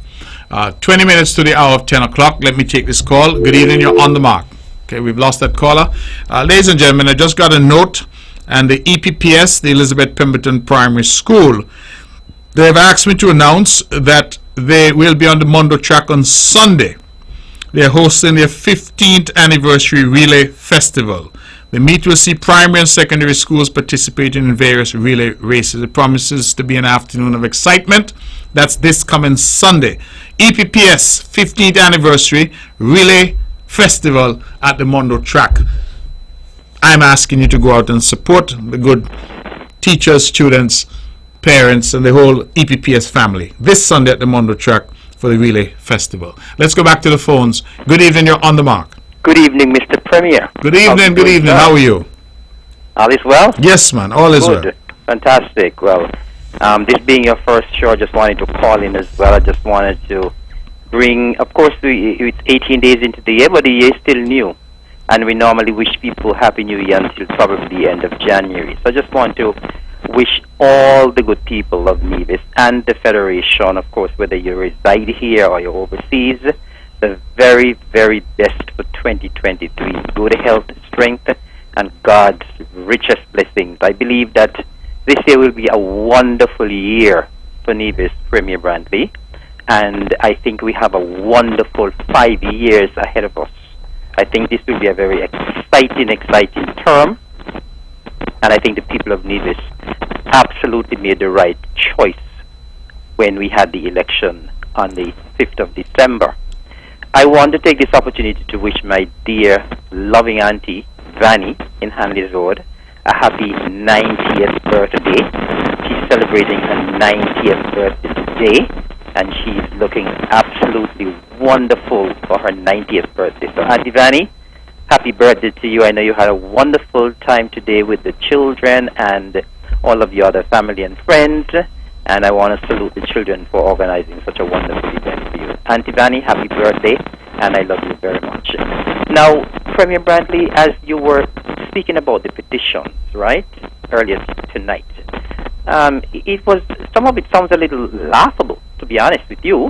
S1: 20 minutes to the hour of 10 o'clock. Let me take this call. Good evening, you're on the mark. Okay, we've lost that caller. Ladies and gentlemen, I just got a note, and the EPPS, the Elizabeth Pemberton Primary School, they've asked me to announce that they will be on the Mondo track on Sunday. They're hosting their 15th anniversary relay festival. The meet will see primary and secondary schools participating in various relay races. It promises to be an afternoon of excitement. That's this coming Sunday. EPPS 15th anniversary relay festival at the Mondo track. I'm asking you to go out and support the good teachers, students, parents, and the whole EPPS family this Sunday at the Mondo track for the relay festival. Let's go back to the phones. Good evening, you're on the mark.
S7: Good evening, Mr. Premier.
S1: Good evening, good evening. How are you?
S7: All is well?
S1: Yes, man. All is well.
S7: Fantastic. Well, this being your first show, I just wanted to call in as well. I just wanted to bring, of course, it's 18 days into the year, but the year is still new. And we normally wish people Happy New Year until probably the end of January. So I just want to wish all the good people of Nevis and the Federation, of course, whether you reside here or you're overseas, the very, very best for 2023. Good health, strength, and God's richest blessings. I believe that this year will be a wonderful year for Nevis, Premier Brantley, and I think we have a wonderful 5 years ahead of us. I think this will be a very exciting term, and I think the people of Nevis absolutely made the right choice when we had the election on the 5th of December. I want to take this opportunity to wish my dear, loving auntie, Vanny, in Hanley's Road, a happy 90th birthday. She's celebrating her 90th birthday today, and she's looking absolutely wonderful for her 90th birthday. So, Auntie Vanny, happy birthday to you. I know you had a wonderful time today with the children and all of your other family and friends, and I want to salute the children for organizing such a wonderful event for you. Auntie Vanny, happy birthday, and I love you very much. Now, Premier Brantley, as you were speaking about the petitions, right, earlier tonight, some of it sounds a little laughable, to be honest with you,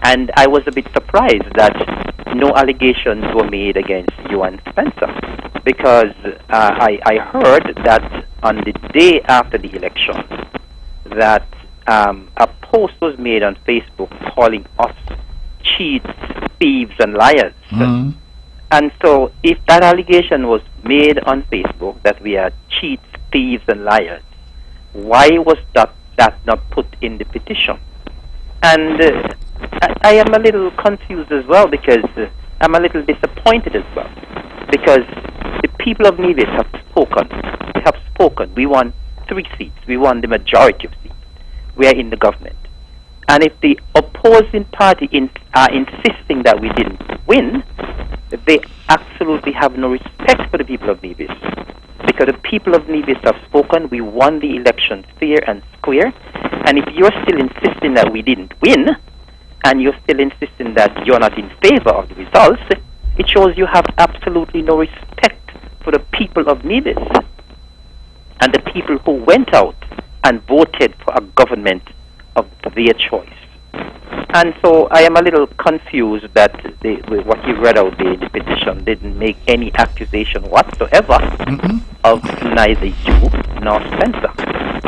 S7: and I was a bit surprised that no allegations were made against you and Spencer, because I heard that on the day after the election that a post was made on Facebook calling us cheats, thieves, and liars. And so if that allegation was made on Facebook that we are cheats, thieves, and liars, why was that not put in the petition? And I am a little confused as well, because I'm a little disappointed as well, because the people of Nevis have spoken. They have spoken. We won 3 seats. We won the majority of seats. We are in the government. And if the opposing party are insisting that we didn't win, they absolutely have no respect for the people of Nevis. Because the people of Nevis have spoken, we won the election fair and square. And if you're still insisting that we didn't win, and you're still insisting that you're not in favor of the results, it shows you have absolutely no respect for the people of Nevis and the people who went out and voted for a government of their choice. And so I am a little confused that what you read out there in the petition didn't make any accusation whatsoever of neither you nor Spencer.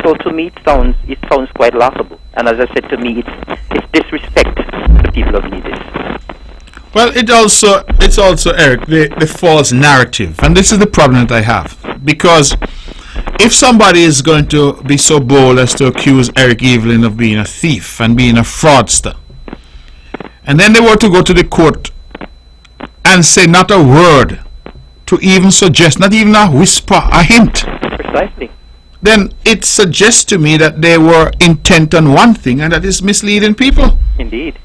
S7: So to me it sounds quite laughable. And as I said, to me it's disrespect to the people of Nevis.
S1: Well, it's also, Eric, the false narrative. And this is the problem that I have. Because if somebody is going to be so bold as to accuse Eric Evelyn of being a thief and being a fraudster, and then they were to go to the court and say not a word, to even suggest, not even a whisper, a hint,
S7: precisely,
S1: then it suggests to me that they were intent on one thing, and that is misleading people.
S7: Indeed.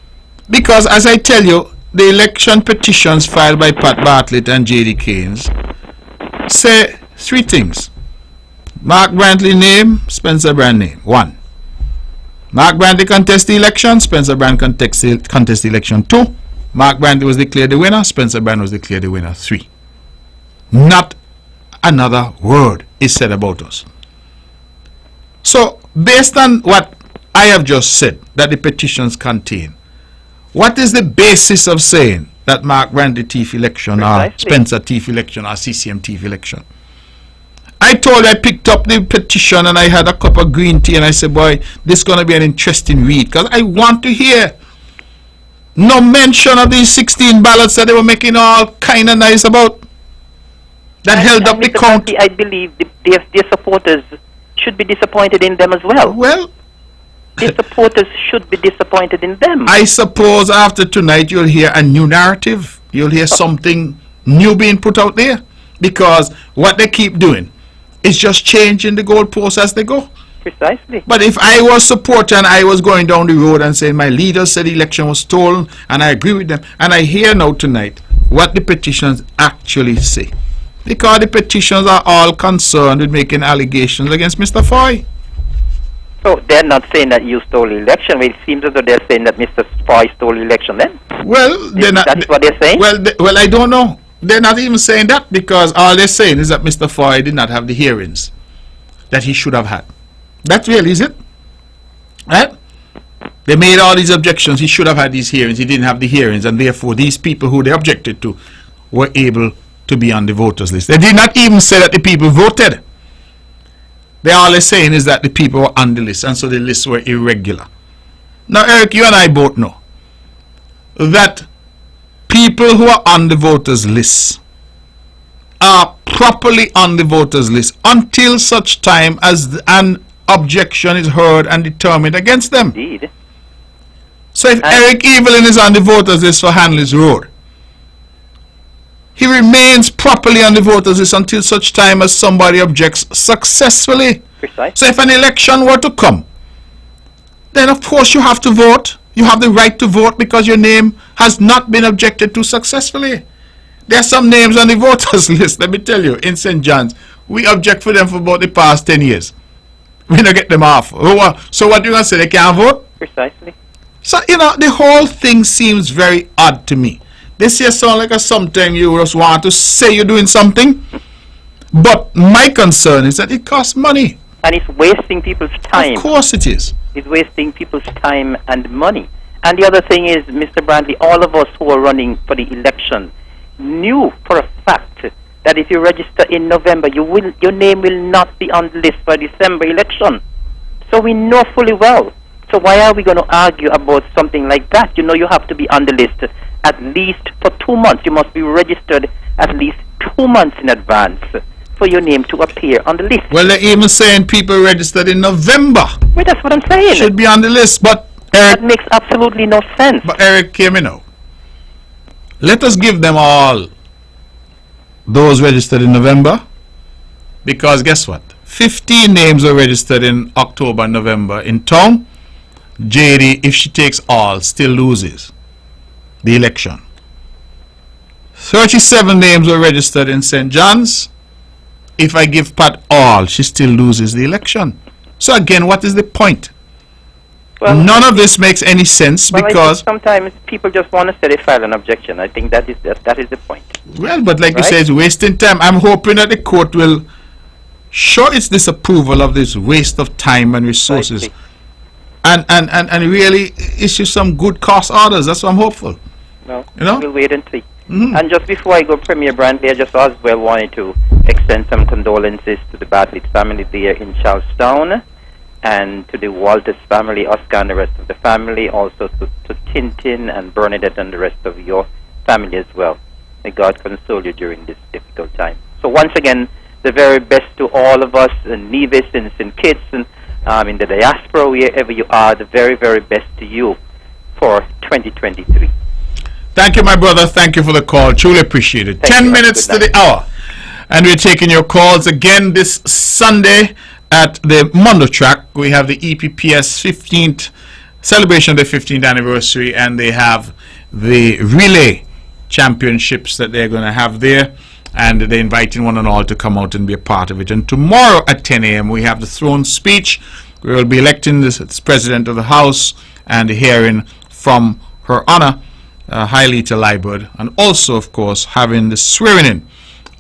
S1: Because, as I tell you, the election petitions filed by Pat Bartlett and J.D. Keynes say 3 things. Mark Brantley name, Spencer Brand name. 1. Mark Brantley contest the election, Spencer Brand contest the election. 2. Mark Brantley was declared the winner, Spencer Brand was declared the winner. 3. Not another word is said about us. So, based on what I have just said, that the petitions contain, what is the basis of saying that Mark Brantley thief election or Spencer thief election or CCM thief election? I picked up the petition and I had a cup of green tea and I said, boy, this is going to be an interesting read, because I want to hear no mention of these 16 ballots that they were making all kind of nice about, that held up the count.
S7: I believe their supporters should be disappointed in them as well.
S1: Well,
S7: their supporters should be disappointed in them.
S1: I suppose after tonight you'll hear a new narrative. You'll hear something new being put out there, because what they keep doing is just changing the goalposts as they go.
S7: Precisely.
S1: But if I was supporter and I was going down the road and saying my leaders said the election was stolen, and I agree with them, and I hear now tonight what the petitions actually say, because the petitions are all concerned with making allegations against Mr. Foy.
S7: So they're not saying that you stole the election. Well, it seems as though they're saying that Mr. Foy stole the election then.
S1: Well,
S7: that's what they're saying?
S1: Well, I don't know. They're not even saying that, because all they're saying is that Mr. Foy did not have the hearings that he should have had. That really is it. Right? They made all these objections. He should have had these hearings. He didn't have the hearings, and therefore these people who they objected to were able to be on the voters list. They did not even say that the people voted. They all they're saying is that the people were on the list, and so the lists were irregular. Now, Eric, you and I both know that people who are on the voters list are properly on the voters list until such time as an objection is heard and determined against them.
S7: Indeed.
S1: So if Eric Evelyn is on the voters list for Hanley's Road, he remains properly on the voters list until such time as somebody objects successfully.
S7: Precise.
S1: So if an election were to come, then of course you have to vote. You have the right to vote because your name has not been objected to successfully. There are some names on the voters list, let me tell you, in St. John's. We object for them for about the past 10 years. We don't get them off. So what do you want to say? They can't vote?
S7: Precisely.
S1: So, you know, the whole thing seems very odd to me. This here sound like sometimes you just want to say you're doing something. But my concern is that it costs money.
S7: And it's wasting people's time.
S1: Of course it is.
S7: It's wasting people's time and money. And the other thing is, Mr. Brantley, all of us who are running for the election knew for a fact that if you register in November, your name will not be on the list for December election. So we know fully well. So why are we going to argue about something like that? You know, you have to be on the list at least for 2 months. You must be registered at least 2 months in advance for your name to appear on the list.
S1: Well, they're even saying people registered in November.
S7: Well, that's what I'm saying.
S1: Should be on the list, but Eric,
S7: that makes absolutely no sense.
S1: But Eric, hear me now. Let us give them all those registered in November, because guess what? 15 names are registered in October and November in town. JD, if she takes all, still loses the election. 37 names were registered in St. John's. If I give Pat all, she still loses the election. So again, what is the point?
S7: Well,
S1: none of this makes any sense, because
S7: sometimes people just want to say they file an objection. I think that is the point.
S1: Well, but like you say, it's wasting time. I'm hoping that the court will show its disapproval of this waste of time and resources, and really issue some good cost orders. That's what I'm hopeful.
S7: No,
S1: you know,
S7: we'll wait and see. And just before I go, Premier Brantley, I just as well wanted to extend some condolences to the Bartlett family there in Charlestown, and to the Walters family, Oscar and the rest of the family, also to Tintin and Bernadette and the rest of your family as well. May God console you during this difficult time. So once again, the very best to all of us in Nevis and St. Kitts and in the diaspora, wherever you are, the very, very best to you for 2023.
S1: Thank you, my brother. Thank you for the call. Truly appreciate it. 10 minutes to the hour. And we're taking your calls again this Sunday at the Mondo Track. We have the EPPS 15th celebration of the 15th anniversary, and they have the relay championships that they're going to have there, and they're inviting one and all to come out and be a part of it. And tomorrow at 10 a.m. we have the throne speech. We will be electing this President of the House and hearing from Her Honor Hailita Liburd, and also, of course, having the swearing in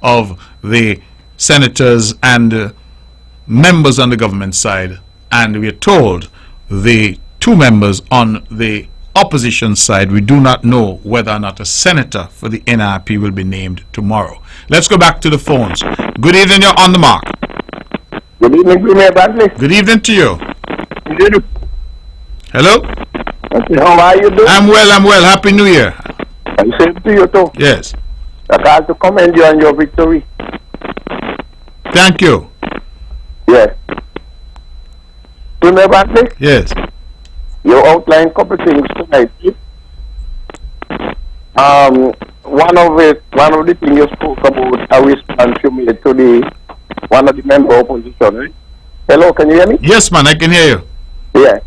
S1: of the senators and members on the government side. And we are told the two members on the opposition side, we do not know whether or not a senator for the NRP will be named tomorrow. Let's go back to the phones. Good evening, you're on the mark.
S3: Good evening, Premier Brantley.
S1: Good evening to you.
S3: Good.
S1: Hello?
S3: How are you doing?
S1: I'm well. Happy New Year.
S3: I'm same to you too.
S1: Yes.
S3: I got to commend you on your victory.
S1: Thank you.
S3: Yes. Premier Brantley?
S1: Yes.
S3: You outlined a couple things tonight. One of the things you spoke about a response you made to one of the member opposition, right? Hello, can you hear me?
S1: Yes, man, I can hear you.
S3: Yeah.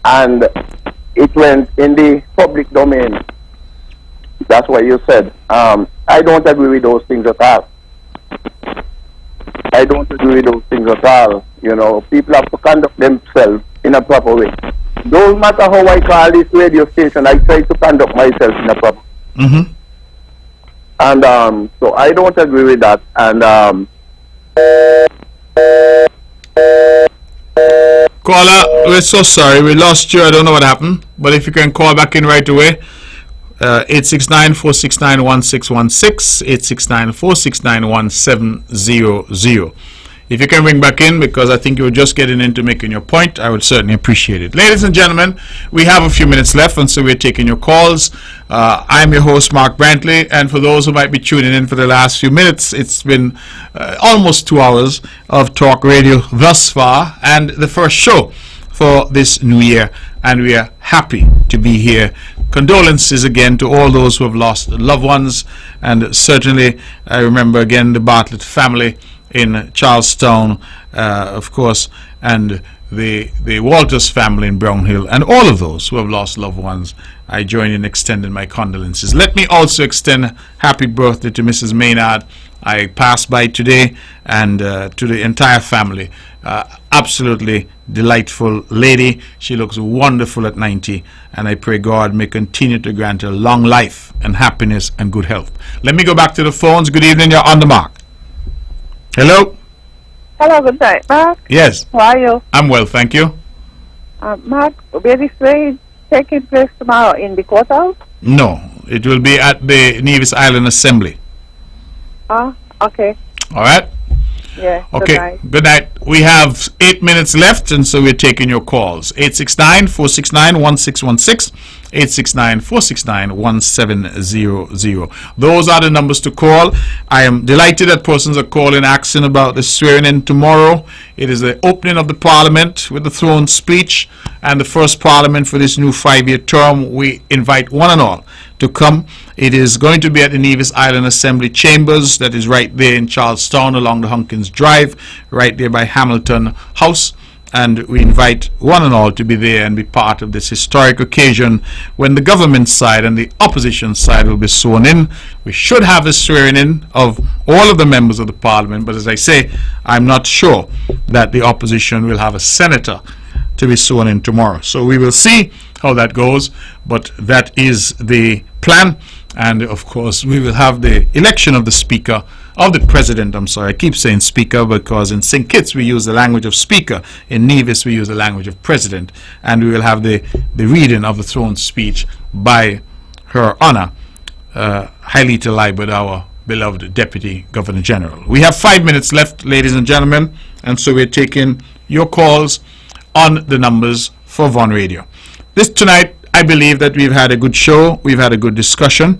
S3: And it went in the public domain. That's what you said. I don't agree with those things at all. I don't agree with those things at all. You know, people have to conduct themselves in a proper way. Don't matter how I call this radio station, I try to conduct myself in a proper way. And so I don't agree with that. And
S1: Caller, we're so sorry. We lost you. I don't know what happened. But if you can call back in right away, 869-469-1616, 869-469-1700. If you can ring back in, because I think you were just getting into making your point, I would certainly appreciate it. Ladies and gentlemen, we have a few minutes left, and so we're taking your calls. I'm your host, Mark Brantley, and for those who might be tuning in for the last few minutes, it's been almost 2 hours of talk radio thus far, and the first show for this new year, and we are happy to be here. Condolences again to all those who have lost loved ones, and certainly I remember again the Bartlett family in Charlestown, of course, and the Walters family in Brownhill, and all of those who have lost loved ones. I join in extending my condolences. Let me also extend happy birthday to Mrs. Maynard. I passed by today, and to the entire family. Absolutely delightful lady. She looks wonderful at 90, and I pray God may continue to grant her long life and happiness and good health. Let me go back to the phones. Good evening. You're on the mark. Hello.
S8: Hello, good night, Mark.
S1: Yes.
S8: How are you?
S1: I'm well, thank you.
S8: Mark, will this raid taking place tomorrow in the courthouse?
S1: No, it will be at the Nevis Island Assembly.
S8: Okay.
S1: All right.
S8: Yeah.
S1: Okay. Good night. We have 8 minutes left, and so we're taking your calls. 869-469-1616, 869-469-1700. Those are the numbers to call. I am delighted that persons are calling, asking about the swearing in tomorrow. It is the opening of the Parliament with the throne speech, and the first Parliament for this new 5-year term. We invite one and all to come. It is going to be at the Nevis Island Assembly Chambers, that is right there in Charlestown along the Hunkins Drive, right there by Hamilton House. And we invite one and all to be there and be part of this historic occasion when the government side and the opposition side will be sworn in. We should have a swearing in of all of the members of the Parliament, but as I say, I'm not sure that the opposition will have a senator to be sworn in tomorrow. So we will see how that goes, but that is the plan. And of course we will have the election of the speaker, of the president, I'm sorry, I keep saying speaker because in St. Kitts we use the language of speaker, in Nevis we use the language of president, and we will have the reading of the throne speech by Her Honor Hailita Liebert, our beloved Deputy Governor General. We have 5 minutes left, ladies and gentlemen, and so we're taking your calls on the numbers for Von Radio. This tonight, I believe that we've had a good show. We've had a good discussion.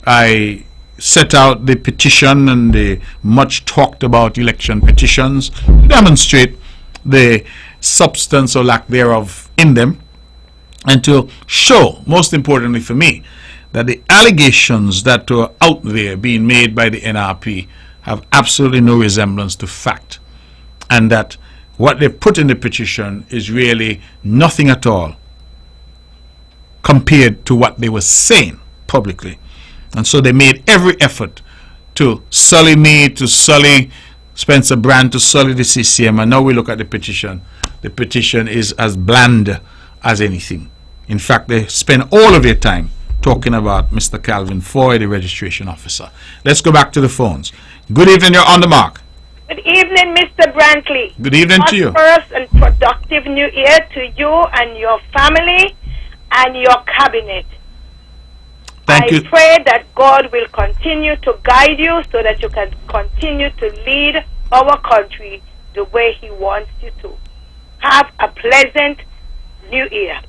S1: I set out the petition and the much talked about election petitions to demonstrate the substance or lack thereof in them, and to show, most importantly for me, that the allegations that were out there being made by the NRP have absolutely no resemblance to fact, and that what they put in the petition is really nothing at all compared to what they were saying publicly. And so they made every effort to sully me, to sully Spencer Brand, to sully the CCM, and now we look at the petition. The petition is as bland as anything. In fact, they spend all of their time talking about Mr. Calvin Foy, the registration officer. Let's go back to the phones. Good evening, you're on the mark.
S9: Good evening, Mr. Brantley.
S1: Good evening to you.
S9: Prosperous and productive new year to you and your family and your cabinet.
S1: Thank you.
S9: I pray that God will continue to guide you so that you can continue to lead our country the way He wants you to. Have a pleasant new year.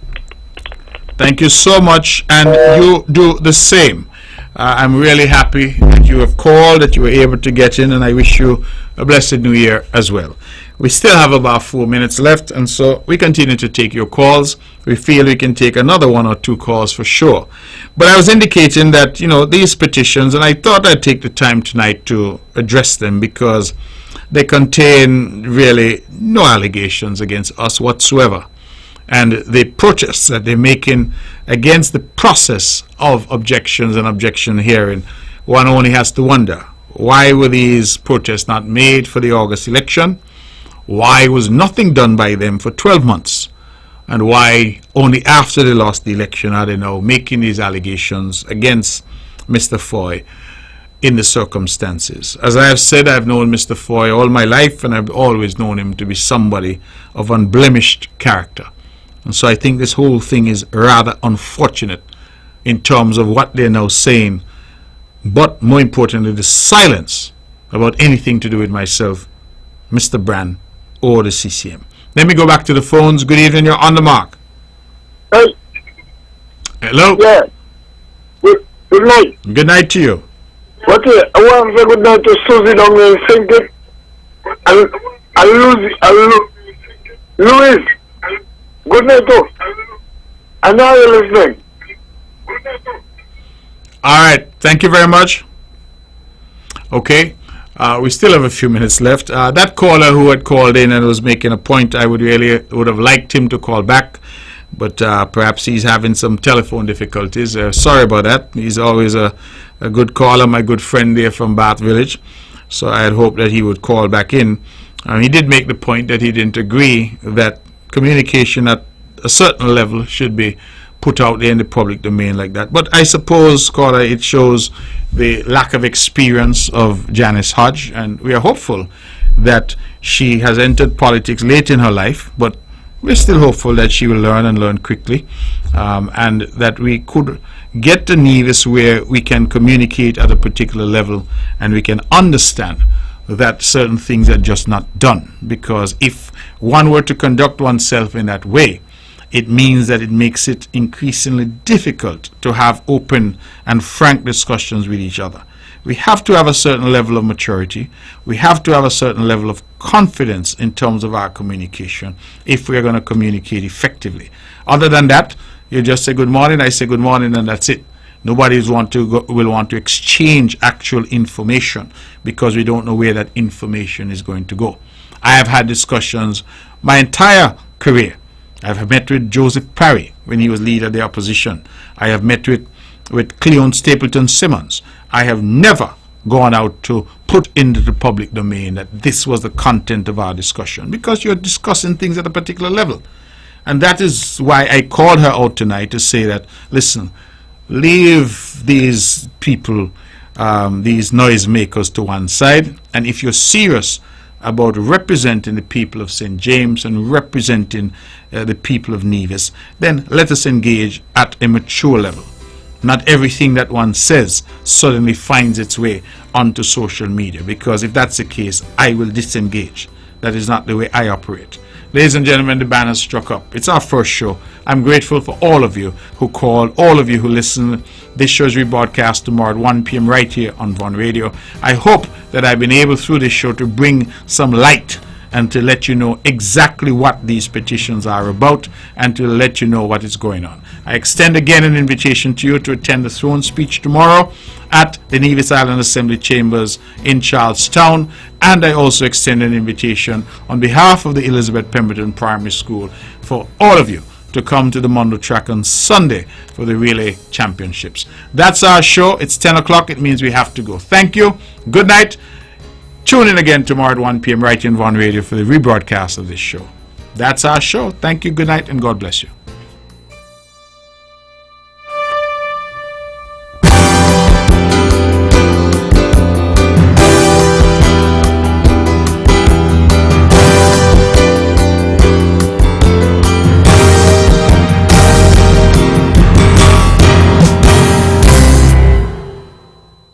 S1: Thank you so much, and you do the same. I'm really happy that you have called, that you were able to get in, and I wish you a blessed new year as well. We still have about 4 minutes left, and so we continue to take your calls. We feel we can take another 1 or 2 calls for sure. But I was indicating that, you know, these petitions, and I thought I'd take the time tonight to address them because they contain really no allegations against us whatsoever. And the protests that they're making against the process of objections and objection hearing, one only has to wonder, why were these protests not made for the August election? Why was nothing done by them for 12 months? And why only after they lost the election are they now making these allegations against Mr. Foy? in the circumstances. As I have said, I've known Mr. Foy all my life, and I've always known him to be somebody of unblemished character. And so I think this whole thing is rather unfortunate in terms of what they're now saying, but more importantly, the silence about anything to do with myself, Mr. Brand, or the CCM. Let me go back to the phones. Good evening, you're on the mark.
S10: Hey.
S1: Hello?
S10: Yeah. Good night.
S1: Good night to you.
S10: Okay, I want to say good night to Susie down there in St. Kitts. And Louis. Good night too. And now you're listening.
S1: All right, thank you very much. Okay, we still have a few minutes left. That caller who had called in and was making a point, I would have liked him to call back, but perhaps he's having some telephone difficulties. Sorry about that. He's always a good caller, my good friend there from Bath Village. So I had hoped that he would call back in. He did make the point that he didn't agree that communication at a certain level should be put out there in the public domain like that. But I suppose, caller, it shows the lack of experience of Janice Hodge, and we are hopeful that she has entered politics late in her life, but we're still hopeful that she will learn and learn quickly, and that we could get to Nevis where we can communicate at a particular level and we can understand that certain things are just not done. Because if one were to conduct oneself in that way, it means that it makes it increasingly difficult to have open and frank discussions with each other. We have to have a certain level of maturity. We have to have a certain level of confidence in terms of our communication if we are going to communicate effectively. Other than that, you just say good morning, I say good morning, and that's it. Nobody will want to exchange actual information because we don't know where that information is going to go. I have had discussions my entire career. I've met with Joseph Parry when he was leader of the opposition. I have met with Cleon Stapleton Simmons. I have never gone out to put into the public domain that this was the content of our discussion, because you're discussing things at a particular level. And that is why I called her out tonight to say that, listen, leave these people, these noisemakers to one side, and if you're serious about representing the people of St. James and representing the people of Nevis, then let us engage at a mature level. Not everything that one says suddenly finds its way onto social media, because if that's the case, I will disengage. That is not the way I operate. Ladies and gentlemen, the band has struck up. It's our first show. I'm grateful for all of you who called, all of you who listen. This show is rebroadcast tomorrow at 1 p.m. right here on Von Radio. I hope that I've been able through this show to bring some light and to let you know exactly what these petitions are about and to let you know what is going on. I extend again an invitation to you to attend the throne speech tomorrow at the Nevis Island Assembly Chambers in Charlestown, and I also extend an invitation on behalf of the Elizabeth Pemberton Primary School for all of you to come to the Mondo Track on Sunday for the Relay Championships. That's our show. It's 10 o'clock. It means we have to go. Thank you. Good night. Tune in again tomorrow at 1 p.m. right here on Von Radio for the rebroadcast of this show. That's our show. Thank you. Good night, and God bless you.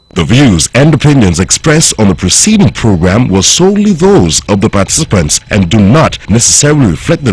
S11: The views and opinions expressed on the preceding program were solely those of the participants and do not necessarily reflect the